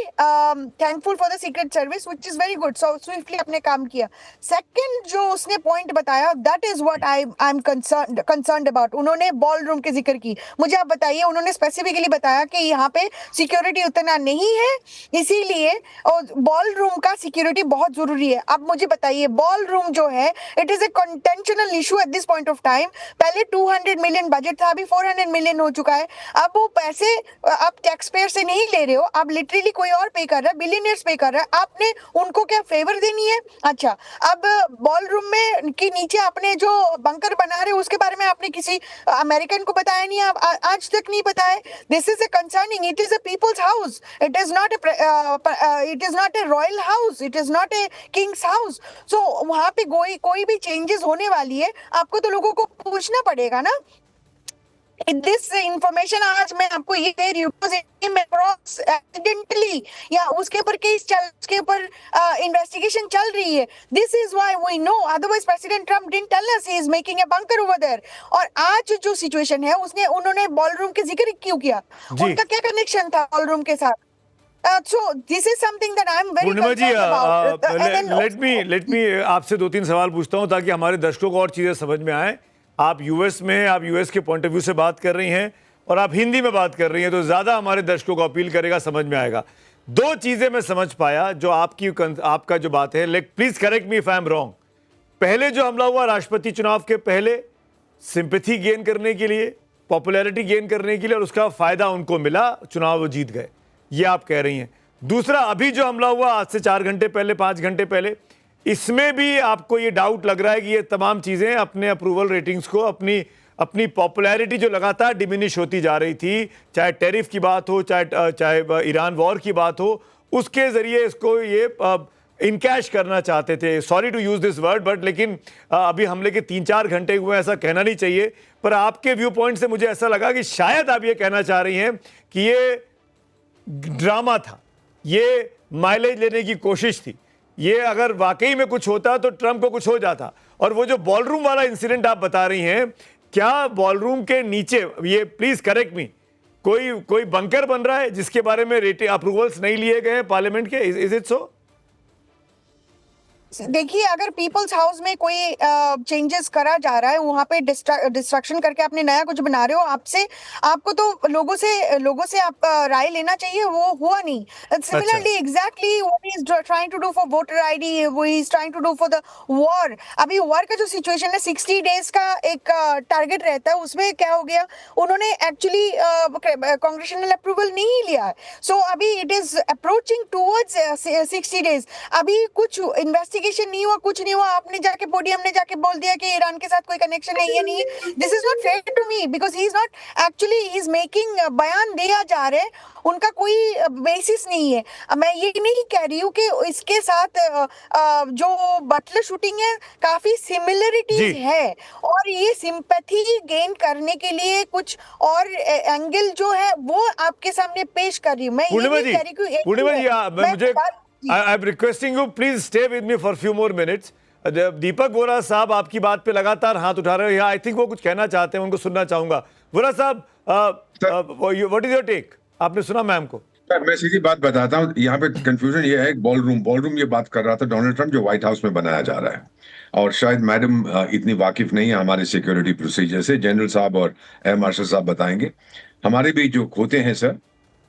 thankful for the secret service, which is very good, so swiftly अपने काम किया। सेकंड जो उसने पॉइंट बताया, that is what I am concerned about. उन्होंने बॉल रूम के जिक्र की। मुझे आप बताइए, उन्होंने स्पेसिफिकली बताया कि यहाँ पे सिक्योरिटी उतना नहीं है, इसीलिए और बॉल रूम का सिक्योरिटी बहुत जरूरी है। अब मुझे बताइए, बॉल रूम जो है it is a contentional issue at this point of time. पहले 200 मिलियन बजट था, अभी 400 मिलियन हो चुका है। अब वो पैसे आप टैक्स पेयर से नहीं ले रहे हो, आप लिटरली कोई और पे कर रहा है, बिलियनियर्स पे कर रहा है। आपने उनको क्या फेवर देनी है? अच्छा, अब बॉल रूम में के नीचे आपने जो बंकर बना रहे हो उसके बारे में आपने किसी अमेरिकन को बताया नहीं, आप आज तक नहीं बताया। This is a concerning, it is a people's house, it is not a royal house, it is not a king's house. So वहां पे कोई भी चेंजेस होने वाली है, आपको तो लोगों को पूछना पड़ेगा ना। दिस इंफॉर्मेशन आज मैं आपको ये कह रही हूँ एक्सीडेंटली या उसके ऊपर केस चल, उसके ऊपर इन्वेस्टिगेशन चल रही है। This is why we know, otherwise president Trump didn't tell us he is making a bunker over there. और आज जो सिचुएशन है उन्होंने बॉल रूम के जिक्र क्यों किया? उनका क्या कनेक्शन था बॉल रूम के साथ? So this is something that I'm very Purnima ji, concerned about. Let me आपसे 2-3 सवाल पूछता हूं ताकि हमारे दर्शकों को और चीजें समझ में आए। आप यूएस में हैं, आप यूएस के पॉइंट ऑफ व्यू से बात कर रही हैं और आप हिंदी में बात कर रही हैं, तो ज्यादा हमारे दर्शकों को अपील करेगा, समझ में आएगा। 2 चीजें मैं समझ पाया जो आपका जो बात है, please correct me if I am wrong. पहले जो हमला हुआ राष्ट्रपति चुनाव के पहले, सिंपैथी गेन करने के लिए, पॉपुलैरिटी गेन करने के लिए, और उसका फायदा उनको मिला, चुनाव वो जीत गए, ये आप कह रही हैं। दूसरा, अभी जो हमला हुआ आज से 4 घंटे पहले, 5 घंटे पहले, इसमें भी आपको ये डाउट लग रहा है कि ये तमाम चीजें अपने अप्रूवल रेटिंग्स को, अपनी पॉपुलैरिटी जो लगातार डिमिनिश होती जा रही थी, चाहे टैरिफ की बात हो, चाहे ईरान वॉर की बात हो, उसके जरिए इसको ये इनकैश करना चाहते थे। Sorry to use this word, but लेकिन अभी हमले के 3-4 घंटे हुए, ऐसा कहना नहीं चाहिए, पर आपके व्यू पॉइंट से मुझे ऐसा लगा कि शायद आप ये कहना चाह रही हैं कि ये ड्रामा था, ये माइलेज लेने की कोशिश थी, ये अगर वाकई में कुछ होता तो ट्रंप को कुछ हो जाता। और वो जो बॉलरूम वाला इंसिडेंट आप बता रही हैं, क्या बॉलरूम के नीचे, ये प्लीज करेक्ट मी, कोई बंकर बन रहा है जिसके बारे में रेटिंग अप्रूवल्स नहीं लिए गए हैं पार्लियामेंट के? Is it so? देखिए, अगर पीपल्स हाउस में कोई चेंजेस करा जा रहा है, वहां पे डिस्ट्रक्शन करके आपने नया कुछ बना रहे हो, आपको तो लोगों से आप राय लेना चाहिए, वो हुआ नहीं। Similarly exactly what he is trying to do for voter ID, वो he is trying to do for the war. अभी वॉर का जो सिचुएशन है, 60 डेज का एक टारगेट रहता है, उसमें क्या हो गया, उन्होंने एक्चुअली कांग्रेशनल अप्रूवल नहीं लिया है। सो अभी it is approaching towards 60 days. अभी कुछ इन्वेस्टिगेशन नहीं हुआ, कुछ नहीं हुआ, आपने जाके पोडियम ने जाके बोल दिया कि ईरान के साथ कोई कनेक्शन है, ये नहीं है। This is not fair to me, because he is not actually, he is making बयान दिया जा रहे हैं, उनका कोई बेसिस नहीं है। मैं ये नहीं कह रही हूँ कि इसके साथ जो बटलर शूटिंग है, काफी सिमिलरिटीज है, और ये सिंपैथी गेन करने के लिए कुछ और एंगल जो है वो आपके सामने पेश कर रही हूँ। मैं ये नहीं कह रही हूँ, I'm requesting you, please stay with me for a few more minutes. दीपक वोरा साहब आपकी बात पे लगातार हाथ उठा रहे हैं। आई थिंक वो कुछ कहना चाहते हैं, उनको सुनना चाहूंगा। वोरा साहब, व्हाट इज योर टेक? आपने सुना मैम को? मैं सीधी बात बताता हूँ, यहाँ पे कंफ्यूजन ये है, बॉलरूम ये बात कर रहा था डोनाल्ड ट्रंप, जो व्हाइट हाउस में बनाया जा रहा है। और शायद मैडम इतनी वाकिफ नहीं है हमारे सिक्योरिटी प्रोसीजर से, जनरल साहब और एयर मार्शल साहब बताएंगे। हमारे भी जो होते हैं सर,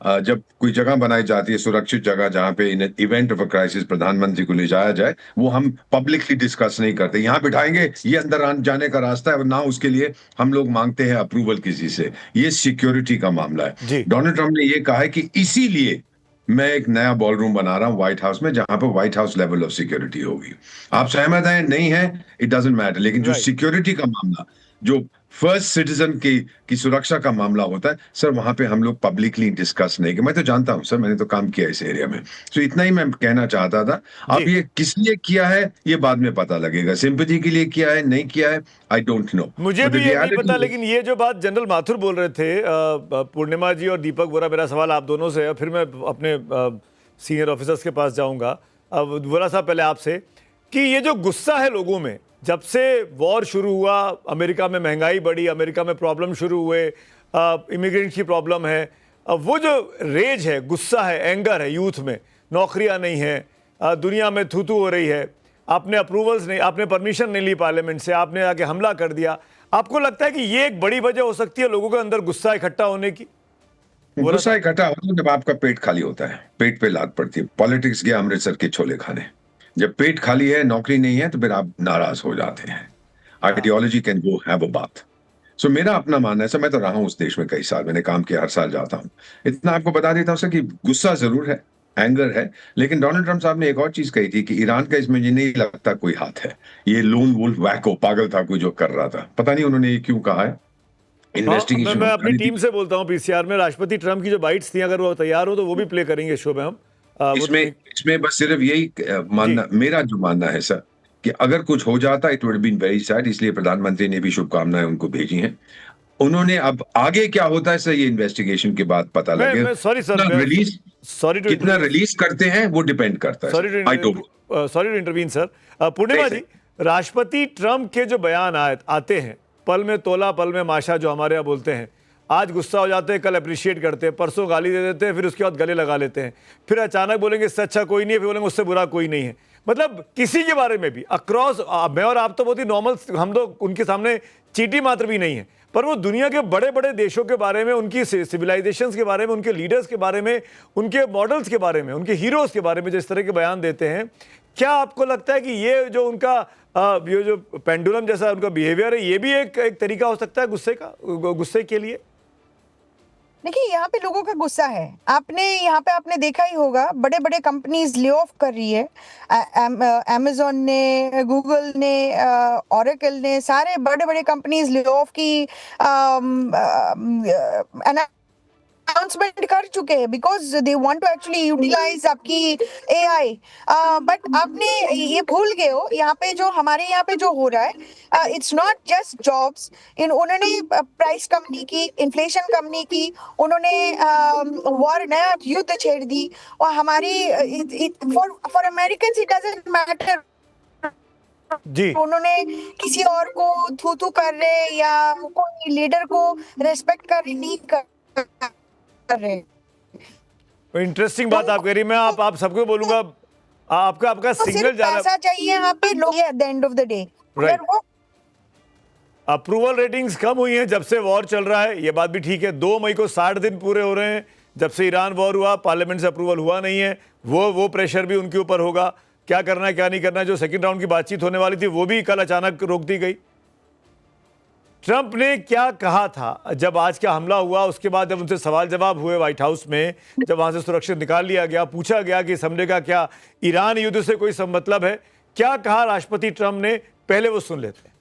जब कोई जगह बनाई जाती है, सुरक्षित जगह जहां पे इन इवेंट ऑफ अ क्राइसिस प्रधानमंत्री को ले जाया जाए, वो हम पब्लिकली डिस्कस नहीं करते। यहाँ बिठाएंगे, ये अंदर जाने का रास्ता है, और ना उसके लिए हम लोग मांगते हैं अप्रूवल किसी से। ये सिक्योरिटी का मामला है। डोनाल्ड ट्रंप ने ये कहा है कि इसीलिए मैं एक नया बॉलरूम बना रहा हूं व्हाइट हाउस में, जहां पर white house level of security होगी। आप सहमत हैं? नहीं है, इट डजंट मैटर। लेकिन जो सिक्योरिटी का मामला, जो फर्स्ट सिटीजन की सुरक्षा का मामला होता है सर, वहां पे हम लोग पब्लिकली डिस्कस नहीं किया। मैं तो जानता हूं सर, मैंने तो काम किया इस एरिया में। तो इतना ही मैं कहना चाहता था। अब ये किस लिए किया है ये बाद में पता लगेगा, सिंपैथी के लिए किया है, नहीं किया है, आई डोंट नो। मुझे भी ये नहीं पता। लेकिन ये जो बात जनरल माथुर बोल रहे थे, पूर्णिमा जी और दीपक वोरा, मेरा सवाल आप दोनों से है, फिर मैं अपने सीनियर ऑफिसर्स के पास जाऊंगा। अब वोरा साहब, पहले आपसे, कि ये जो गुस्सा है लोगों में, जब से वॉर शुरू हुआ, अमेरिका में महंगाई बढ़ी, अमेरिका में प्रॉब्लम शुरू हुए, इमिग्रेंट की प्रॉब्लम है, वो जो रेज है, गुस्सा है, एंगर है यूथ में, नौकरियां नहीं हैं, दुनिया में थू थू हो रही है, आपने अप्रूवल्स नहीं, आपने परमिशन नहीं ली पार्लियामेंट से, आपने आके हमला कर दिया। आपको लगता है कि ये एक बड़ी वजह हो सकती है लोगों के अंदर गुस्सा इकट्ठा होने की? गुस्सा इकट्ठा होता है जब आपका पेट खाली होता है, पेट पे लात पड़ती है। पॉलिटिक्स गया अमृतसर के छोले खाने, जब पेट खाली है, नौकरी नहीं है, तो फिर आप नाराज हो जाते हैं। Ideology can go have a बात। सो मेरा अपना मानना है सर, मैं तो रहा हूं उस देश में कई साल, मैंने काम किया, हर साल जाता हूं। इतना आपको बता देता हूं सर कि गुस्सा जरूर है, एंगर है, लेकिन डोनाल्ड ट्रंप साहब ने एक और चीज कही थी कि ईरान का इसमें ये नहीं लगता कोई हाथ है, ये लून वुल्फ वैको पागल था कोई जो कर रहा था। पता नहीं उन्होंने ये क्यों कहा है। इन्वेस्टिगेशन मैं अपनी टीम से बोलता हूं पीसीआर में, राष्ट्रपति ट्रंप की जो बाइट्स थी, अगर वो तैयार हो तो वो भी प्ले करेंगे शो में हम। इसमें बस सिर्फ यही मानना, मेरा जो मानना है सर, कि अगर कुछ हो जाता it would been very sad, इसलिए प्रधानमंत्री ने भी शुभकामनाएं उनको भेजी हैं। उन्होंने अब आगे क्या होता है सर, ये इन्वेस्टिगेशन के बाद पता लगे। कितना रिलीज करते हैं वो डिपेंड करता है। Sorry to intervene sir. Purnima ji, राष्ट्रपति ट्रंप के जो बयान आते हैं, पल में तोला पल में माशा, जो हमारे यहाँ बोलते हैं, आज गुस्सा हो जाते हैं, कल अप्रिशिएट करते हैं, परसों गाली दे देते हैं, फिर उसके बाद गले लगा लेते हैं, फिर अचानक बोलेंगे इससे अच्छा कोई नहीं है, फिर बोलेंगे उससे बुरा कोई नहीं है। मतलब किसी के बारे में भी अक्रॉस, मैं और आप तो बहुत ही नॉर्मल, हम तो उनके सामने चींटी मात्र भी नहीं है, पर वो दुनिया के बड़े बड़े देशों के बारे में, उनकी सिविलाइजेशंस के बारे में, उनके लीडर्स के बारे में, उनके मॉडल्स के बारे में, उनके हीरोज के बारे में जिस तरह के बयान देते हैं, क्या आपको लगता है कि ये जो उनका ये जो पेंडुलम जैसा उनका बिहेवियर है, ये भी एक तरीका हो सकता है गुस्से के लिए? देखिए, यहाँ पे लोगों का गुस्सा है। आपने देखा ही होगा, बड़े बड़े कंपनीज ले ऑफ कर रही है। अमेजोन ने, गूगल ने, ओरेकल ने, सारे बड़े बड़े कंपनीज ले ऑफ की अनाउंसमेंट कर चुके हैं, because they want to actually utilise आपकी एआई। बट आपने ये भूल गए हो, यहाँ पे जो हमारे यहाँ पे जो हो रहा है, इट्स नॉट जस्ट जॉब्स। उन्होंने प्राइस कम नहीं की, इन्फ्लेशन कम नहीं की, उन्होंने वॉर, नया युद्ध छेड़ दी। और हमारी for Americans it doesn't matter जी, उन्होंने किसी और को थू कर रहे या कोई लीडर को रेस्पेक्ट कर नहीं कर रहे। इंटरेस्टिंग बात आप कह रही, मैं आप सबको बोलूंगा, आपका सिग्नल जा रहा है। पैसा चाहिए यहाँ पे लोग at the end of the day. Approval ratings कम हुई हैं जब से वॉर चल रहा है, ये बात भी ठीक है। 2 मई को 60 दिन पूरे हो रहे हैं जब से ईरान वॉर हुआ, पार्लियामेंट से अप्रूवल हुआ नहीं है। वो प्रेशर भी उनके ऊपर होगा, क्या करना है क्या नहीं करना है। जो सेकंड राउंड की बातचीत होने वाली थी वो भी कल अचानक रोक दी गई। ट्रंप ने क्या कहा था जब आज का हमला हुआ, उसके बाद जब उनसे सवाल जवाब हुए व्हाइट हाउस में, जब वहां से सुरक्षित निकाल लिया गया, पूछा गया कि इस हमले का क्या ईरान युद्ध से कोई मतलब है, क्या कहा राष्ट्रपति ट्रंप ने, पहले वो सुन लेते हैं।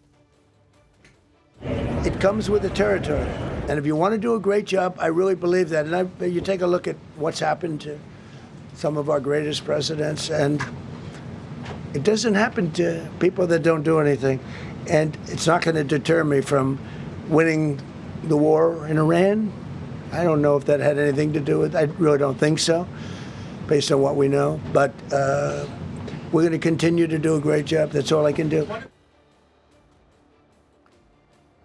It comes with the territory, and if you want to do a great job, I really believe that. And you take a look at what's happened to some of our greatest presidents, and it doesn't happen to people that don't do anything. And it's not going to deter me from winning the war in Iran. I don't know if that had anything to do with it. I really don't think so, based on what we know. But we're going to continue to do a great job. That's all I can do.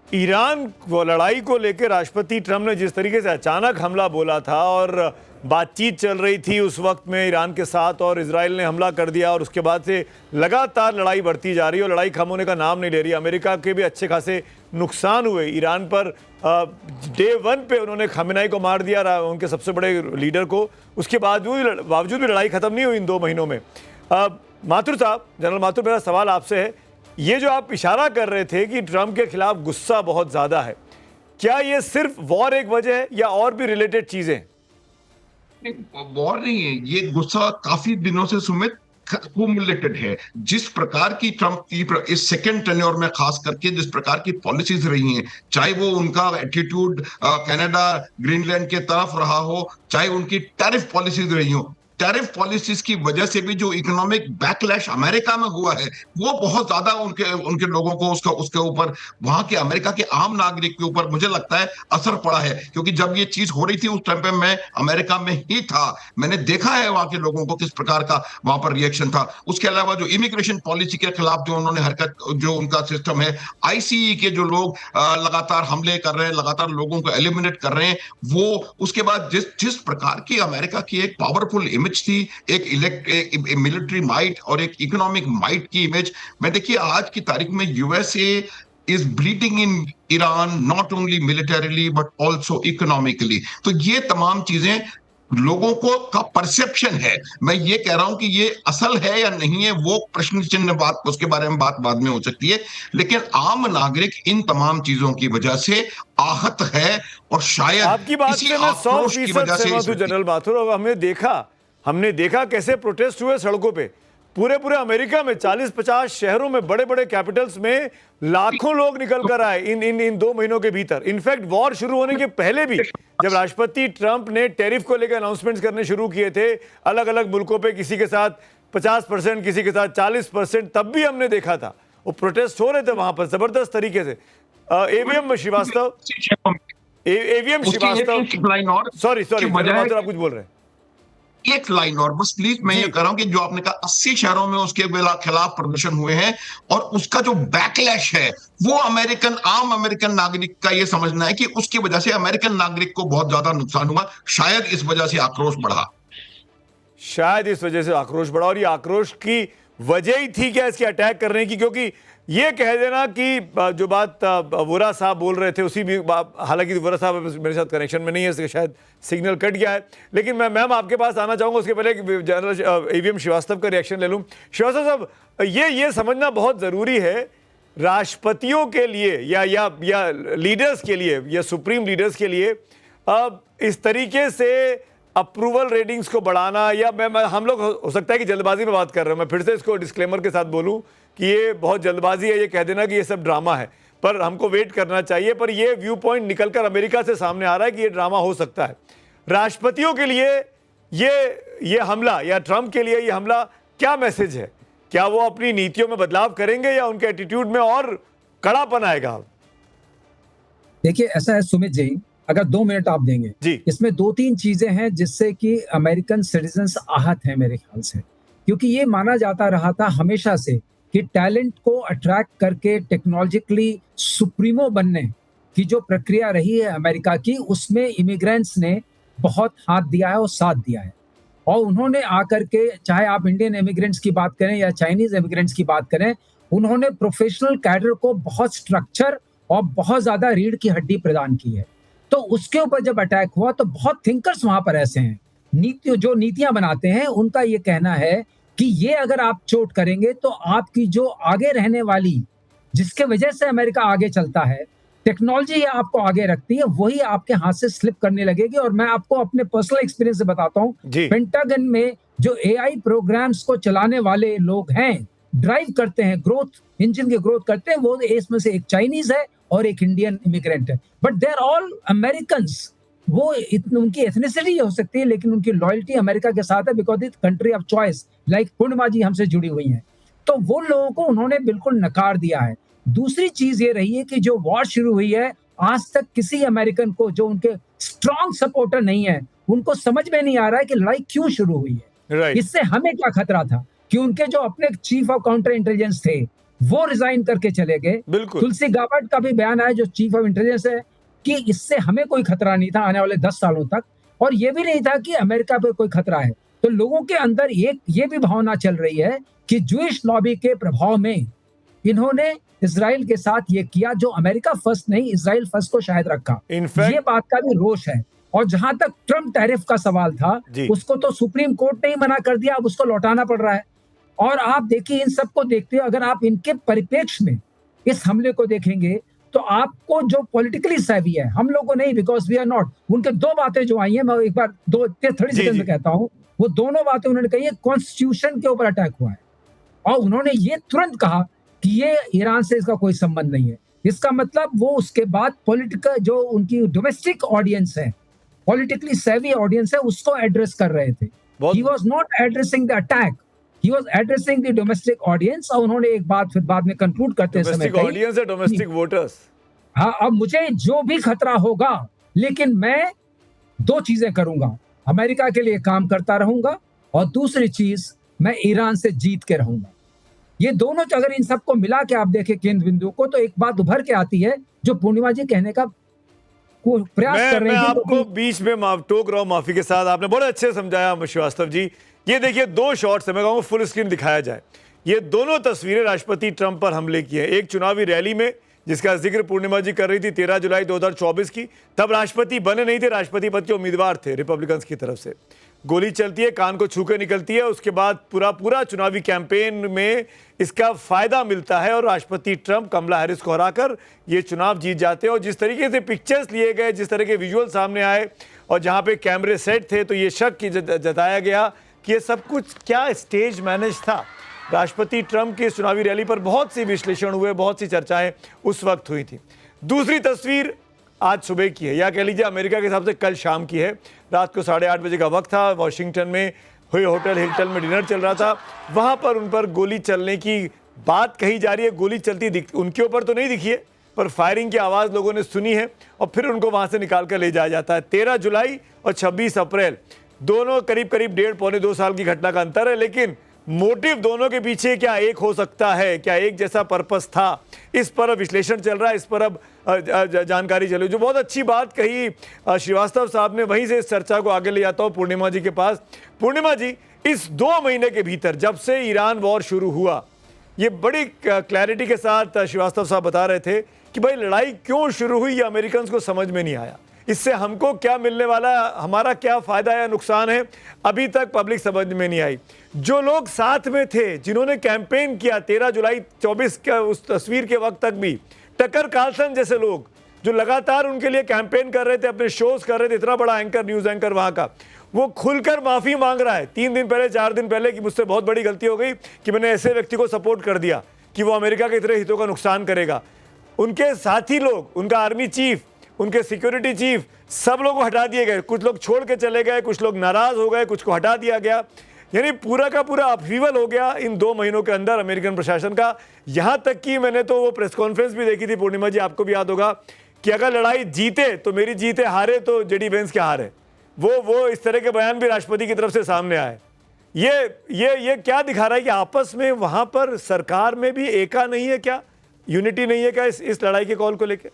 Iran को लड़ाई को लेकर राष्ट्रपति Trump ने जिस तरीके से अचानक हमला बोला था, और बातचीत चल रही थी उस वक्त में ईरान के साथ, और इजराइल ने हमला कर दिया, और उसके बाद से लगातार लड़ाई बढ़ती जा रही है और लड़ाई खत्म होने का नाम नहीं ले रही। अमेरिका के भी अच्छे खासे नुकसान हुए ईरान पर। डे 1 पे उन्होंने खमेनाई को मार दिया, उनके सबसे बड़े लीडर को। उसके बावजूद भी लड़ाई खत्म नहीं हुई इन 2 महीनों में। माथुर साहब, जनरल माथुर, मेरा सवाल आपसे है, ये जो आप इशारा कर रहे थे कि ट्रंप के खिलाफ गुस्सा बहुत ज्यादा है, क्या ये सिर्फ वॉर एक वजह है या और भी रिलेटेड चीजें? वॉर नहीं है, ये गुस्सा काफी दिनों से सुमित एक्यूमुलेटेड है। जिस प्रकार की ट्रंप की इस सेकेंड टेन्योर में खास करके जिस प्रकार की पॉलिसीज रही हैं, चाहे वो उनका एटीट्यूड कनाडा ग्रीनलैंड के तरफ रहा हो, चाहे उनकी टैरिफ पॉलिसीज रही हो, टैरिफ पॉलिसीज की वजह से भी जो इकोनॉमिक बैकलैश अमेरिका में हुआ है, वो बहुत ज्यादा उनके लोगों को उसके ऊपर, वहां के अमेरिका के आम नागरिक के ऊपर मुझे लगता है असर पड़ा है। क्योंकि जब ये चीज हो रही थी उस टाइम पे मैं अमेरिका में ही था, मैंने देखा है वहां के लोगों को किस प्रकार का वहां पर रिएक्शन था। उसके अलावा जो इमिग्रेशन पॉलिसी के खिलाफ जो उन्होंने हरकत, जो उनका सिस्टम है, आईसीई के जो लोग लगातार हमले कर रहे हैं, लगातार लोगों को एलिमिनेट कर रहे हैं, वो उसके बाद जिस प्रकार की अमेरिका की एक पावरफुल थी, एक मिलिट्री माइट और एक इकोनॉमिक माइट की इमेज। मैं देखिए आज की तारीख में USA is bleeding in Iran, not only militarily but also economically. तो ये तमाम चीजें लोगों को का परसेप्शन है। मैं ये कह रहा हूं कि ये असल है या नहीं है, वो प्रश्न चिन्ह बात, उसके बारे में बात बाद में हो सकती है, लेकिन आम नागरिक इन तमाम चीजों की वजह से आहत है और शायद आपकी बात इसी से मैं आक्रोश की 100% वजह से सहमत हूं जनरल माथुर। और हमने देखा कैसे प्रोटेस्ट हुए सड़कों पे। पूरे अमेरिका में 40-50 शहरों में, बड़े बड़े कैपिटल्स में लाखों लोग निकल कर आए इन 2 महीनों के भीतर। इनफैक्ट वॉर शुरू होने के पहले भी, जब राष्ट्रपति ट्रंप ने टैरिफ को लेकर अनाउंसमेंट्स करने शुरू किए थे अलग अलग मुल्कों पे, किसी के साथ 50%, किसी के साथ 40%, तब भी हमने देखा था वो प्रोटेस्ट हो रहे थे वहां पर जबरदस्त तरीके से। एवीएम श्रीवास्तव, सॉरी आप कुछ बोल रहे हैं? एक लाइन और बस प्लीज, मैं ये कह रहा हूं कि जो आपने कहा 80 शहरों में उसके खिलाफ प्रदर्शन हुए हैं और उसका जो बैकलैश है वो आम अमेरिकन नागरिक का ये समझना है कि उसकी वजह से अमेरिकन नागरिक को बहुत ज्यादा नुकसान हुआ, शायद इस वजह से आक्रोश बढ़ा। और ये आक्रोश की वजह ही थी क्या इसके अटैक करने की? क्योंकि ये कह देना कि जो बात वोरा साहब बोल रहे थे उसी भी, हालांकि वोरा साहब मेरे साथ कनेक्शन में नहीं है, इसका शायद सिग्नल कट गया है, लेकिन मैं मैम आपके पास आना चाहूंगा। उसके पहले जनरल एवीएम श्रीवास्तव का रिएक्शन ले लूं। श्रीवास्तव साहब, ये समझना बहुत जरूरी है राष्ट्रपतियों के लिए या लीडर्स के लिए, या सुप्रीम लीडर्स के लिए, इस तरीके से अप्रूवल रेटिंग्स को बढ़ाना, या हम लोग हो सकता है कि जल्दबाजी में बात कर रहे हैं, मैं फिर से इसको डिस्क्लेमर के साथ बोलूं कि ये बहुत जल्दबाजी है ये कह देना कि ये सब ड्रामा है, पर हमको वेट करना चाहिए। पर ये व्यू पॉइंट निकलकर अमेरिका से सामने आ रहा है कि ये ड्रामा हो सकता है। राष्ट्रपतियों के लिए ये हमला, या ट्रंप के लिए ये हमला, क्या मैसेज है? क्या वो अपनी नीतियों में बदलाव करेंगे या उनके एटीट्यूड में और कड़ापन आएगा? देखिए, ऐसा है सुमित जी, अगर 2 मिनट आप देंगे जी, इसमें 2-3 चीजें हैं जिससे कि अमेरिकन सिटीजन्स आहत हैं मेरे ख्याल से। क्योंकि ये माना जाता रहा था हमेशा से कि टैलेंट को अट्रैक्ट करके टेक्नोलॉजिकली सुप्रीमो बनने की जो प्रक्रिया रही है अमेरिका की, उसमें इमिग्रेंट्स ने बहुत हाथ दिया है और साथ दिया है। और उन्होंने आकर के, चाहे आप इंडियन इमिग्रेंट्स की बात करें या चाइनीज इमिग्रेंट्स की बात करें, उन्होंने प्रोफेशनल कैडर को बहुत स्ट्रक्चर और बहुत ज्यादा रीढ़ की हड्डी प्रदान की है। तो उसके ऊपर जब अटैक हुआ तो बहुत थिंकर्स वहां पर ऐसे हैं, जो नीतियां बनाते हैं, उनका ये कहना है कि ये अगर आप चोट करेंगे तो आपकी जो आगे रहने वाली, जिसके वजह से अमेरिका आगे चलता है, टेक्नोलॉजी आपको आगे रखती है, वही आपके हाथ से स्लिप करने लगेगी। और मैं आपको अपने पर्सनल एक्सपीरियंस से बताता हूँ, पेंटागन में जो एआई प्रोग्राम्स को चलाने वाले लोग हैं, ड्राइव करते हैं, ग्रोथ इंजन की ग्रोथ करते हैं, वो इसमें से एक चाइनीज है और एक इंडियन इमिग्रेंट है, but they are all Americans. वो उनकी एथनिसिटी हो सकती है लेकिन उनकी लॉयल्टी अमेरिका के साथ है, because it's country of choice, like Purnima ji हमसे जुड़ी हुई हैं। तो वो लोगों को उन्होंने बिल्कुल नकार दिया है। दूसरी चीज ये रही है कि जो वॉर शुरू हुई है, आज तक किसी अमेरिकन को, जो उनके स्ट्रॉन्ग सपोर्टर नहीं है, उनको समझ में नहीं आ रहा है कि लड़ाई क्यों शुरू हुई है। इससे हमें क्या खतरा था कि उनके जो अपने चीफ ऑफ काउंटर इंटेलिजेंस थे वो रिजाइन करके चले गए। तुलसी गाबर्ट का भी बयान आया, जो चीफ ऑफ इंटेलिजेंस है, कि इससे हमें कोई खतरा नहीं था आने वाले 10 सालों तक, और ये भी नहीं था कि अमेरिका पे कोई खतरा है। तो लोगों के अंदर ये भी भावना चल रही है कि जूइश लॉबी के प्रभाव में इन्होंने इजराइल के साथ ये किया, जो अमेरिका फर्स्ट नहीं, इजराइल फर्स्ट को शायद रखा। ये बात का भी रोष है। और जहां तक ट्रम्प टैरिफ का सवाल था, उसको तो सुप्रीम कोर्ट ने ही मना कर दिया, अब उसको लौटाना पड़ रहा है। और आप देखिए, इन सबको देखते हो, अगर आप इनके परिप्रेक्ष्य में इस हमले को देखेंगे तो आपको जो पॉलिटिकली सेवी है, हम लोगों को नहीं, बिकॉज वी आर नॉट, उनके 2 बातें जो आई हैं, मैं एक बार 30 सेकंड में कहता हूं, वो दोनों बातें उन्होंने कही है, कॉन्स्टिट्यूशन के ऊपर अटैक हुआ है, और उन्होंने ये तुरंत कहा कि ये ईरान से इसका कोई संबंध नहीं है। इसका मतलब वो उसके बाद पॉलिटिकल, जो उनकी डोमेस्टिक ऑडियंस है, पॉलिटिकली सेवी ऑडियंस है, उसको एड्रेस कर रहे थे। He was not addressing the attack, he was addressing the domestic audience। और उन्होंने एक बात फिर बाद में कंक्लूड करते समय domestic audience है, domestic voters। हाँ, अब मुझे जो भी खतरा होगा, लेकिन मैं 2 चीजें करूंगा, अमेरिका के लिए काम करता रहूंगा, और दूसरी चीज, मैं ईरान से जीत के रहूंगा। ये दोनों, अगर इन सबको मिला के आप देखें केंद्र बिंदु को, तो एक बात उभर के आती है जो पूर्णिमा जी कहने का प्रयास कर रहे हैं। मैं आपको बीच में टोक रहा हूं, माफी के साथ, आपने बड़े अच्छे समझाया श्रीवास्तव जी। ये देखिए 2 शॉट्स है, मैं कहूँगा फुल स्क्रीन दिखाया जाए। ये दोनों तस्वीरें राष्ट्रपति ट्रंप पर हमले की हैं। एक चुनावी रैली में जिसका जिक्र पूर्णिमा जी कर रही थी 13 जुलाई 2024 की। तब राष्ट्रपति बने नहीं थे, राष्ट्रपति पद के उम्मीदवार थे रिपब्लिकन्स की तरफ से। गोली चलती है, कान को छू के निकलती है, उसके बाद पूरा चुनावी कैंपेन में इसका फायदा मिलता है और राष्ट्रपति ट्रंप कमला हैरिस को हराकर ये चुनाव जीत जाते हैं। और जिस तरीके से पिक्चर्स लिए गए, जिस तरह के विजुअल सामने आए और जहां पे कैमरे सेट थे, तो ये शक जताया गया कि ये सब कुछ क्या स्टेज मैनेज था। राष्ट्रपति ट्रंप की इस चुनावी रैली पर बहुत सी विश्लेषण हुए, बहुत सी चर्चाएं उस वक्त हुई थी। दूसरी तस्वीर आज सुबह की है, या कह लीजिए अमेरिका के हिसाब से कल शाम की है। रात को 8:30 बजे का वक्त था। वॉशिंगटन में हुए होटल हिल्टन में डिनर चल रहा था। वहां पर उन पर गोली चलने की बात कही जा रही है। गोली चलती उनके ऊपर तो नहीं दिखी है, पर फायरिंग की आवाज़ लोगों ने सुनी है और फिर उनको वहां से निकाल कर ले जाया जाता है। 13 जुलाई और 26 अप्रैल दोनों करीब 1.5-2 साल की घटना का अंतर है, लेकिन मोटिव दोनों के पीछे क्या एक हो सकता है, क्या एक जैसा पर्पस था, इस पर अब विश्लेषण चल रहा है, इस पर अब जानकारी चली। जो बहुत अच्छी बात कही श्रीवास्तव साहब ने, वहीं से इस चर्चा को आगे ले जाता हूं पूर्णिमा जी के पास। पूर्णिमा जी, इस 2 महीने के भीतर जब से ईरान वॉर शुरू हुआ, ये बड़ी क्लैरिटी के साथ श्रीवास्तव साहब बता रहे थे कि भाई लड़ाई क्यों शुरू हुई, ये अमेरिकन को समझ में नहीं आया। इससे हमको क्या मिलने वाला है, हमारा क्या फायदा या नुकसान है, अभी तक पब्लिक समझ में नहीं आई। जो लोग साथ में थे, जिन्होंने कैंपेन किया 13 जुलाई 24 के उस तस्वीर के वक्त तक भी, टकर कार्लसन जैसे लोग जो लगातार उनके लिए कैंपेन कर रहे थे, अपने शोज कर रहे थे, इतना बड़ा एंकर, न्यूज एंकर वहां का, वो खुलकर माफी मांग रहा है 3 दिन पहले 4 दिन पहले कि मुझसे बहुत बड़ी गलती हो गई कि मैंने ऐसे व्यक्ति को सपोर्ट कर दिया कि वो अमेरिका के इतने हितों का नुकसान करेगा। उनके साथी लोग, उनका आर्मी चीफ, उनके सिक्योरिटी चीफ, सब लोगों को हटा दिए गए। कुछ लोग छोड़ के चले गए, कुछ लोग नाराज हो गए, कुछ को हटा दिया गया। यानी पूरा का पूरा अपहीवल हो गया इन 2 महीनों के अंदर अमेरिकन प्रशासन का। यहां तक कि मैंने तो वो प्रेस कॉन्फ्रेंस भी देखी थी पूर्णिमा जी, आपको भी याद होगा कि अगर लड़ाई जीते तो मेरी जीत है, हारे तो जेडी वेंस के हार है। वो इस तरह के बयान भी राष्ट्रपति की तरफ से सामने आए। ये क्या दिखा रहा है कि आपस में वहां पर सरकार में भी एका नहीं है क्या, यूनिटी नहीं है क्या इस लड़ाई के कॉल को लेकर?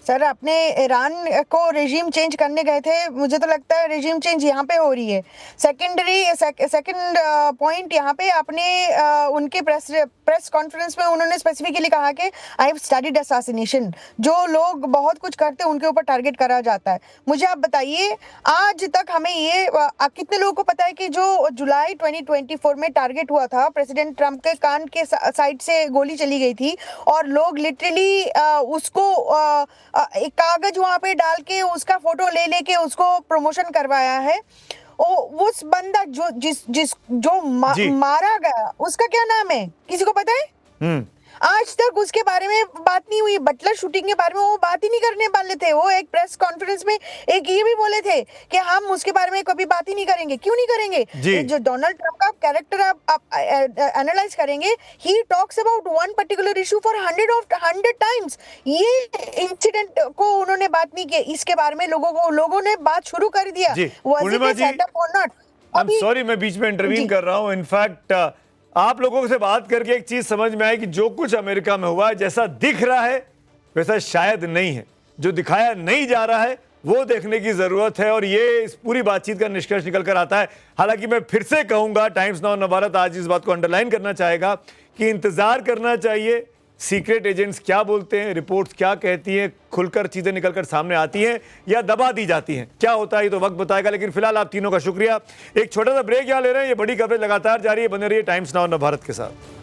सर, अपने ईरान को रेजिम चेंज करने गए थे, मुझे तो लगता है रेजिम चेंज यहाँ पे हो रही है। सेकंड पॉइंट यहाँ पे आपने उनके प्रेस कॉन्फ्रेंस में उन्होंने स्पेसिफिकली कहा कि आई हैव स्टडीड असैसिनेशन। जो लोग बहुत कुछ करते हैं उनके ऊपर टारगेट करा जाता है। मुझे आप बताइए, आज तक हमें ये कितने लोगों को पता है कि जो जुलाई 2024 में टारगेट हुआ था, प्रेसिडेंट ट्रंप के कान के साइड से गोली चली गई थी और लोग लिटरली उसको एक कागज वहां पे डाल के उसका फोटो ले लेके उसको प्रमोशन करवाया है। उस बंदा जो मारा गया, उसका क्या नाम है, किसी को पता है? आज तक उसके बारे में बात नहीं हुई। बटलर शूटिंग के बारे में वो बात ही नहीं करने वाले थे। वो एक प्रेस कॉन्फ्रेंस में एक ये भी बोले थे कि हम उसके बारे में कभी बात ही नहीं करेंगे। क्यों नहीं करेंगे? जो डोनाल्ड ट्रंप का कैरेक्टर आप एनालाइज करेंगे, he talks about one particular issue for 100 times. ये इंसिडेंट को उन्होंने बात नहीं की, इसके बारे में लोगों ने बात शुरू कर दिया। आई एम सॉरी, मैं बीच में इंटरवीन कर रहा हूँ। इनफैक्ट आप लोगों से बात करके एक चीज समझ में आई कि जो कुछ अमेरिका में हुआ है, जैसा दिख रहा है वैसा शायद नहीं है। जो दिखाया नहीं जा रहा है वो देखने की जरूरत है, और ये इस पूरी बातचीत का निष्कर्ष निकल कर आता है। हालांकि मैं फिर से कहूंगा, टाइम्स नाउ नवभारत आज इस बात को अंडरलाइन करना चाहेगा कि इंतजार करना चाहिए सीक्रेट एजेंट्स क्या बोलते हैं, रिपोर्ट्स क्या कहती हैं, खुलकर चीजें निकलकर सामने आती हैं या दबा दी जाती हैं। क्या होता है ये तो वक्त बताएगा। लेकिन फिलहाल आप तीनों का शुक्रिया। एक छोटा सा ब्रेक यहाँ ले रहे हैं। ये बड़ी खबरें लगातार जारी है, बने रहिए टाइम्स नाउ नवभारत के साथ।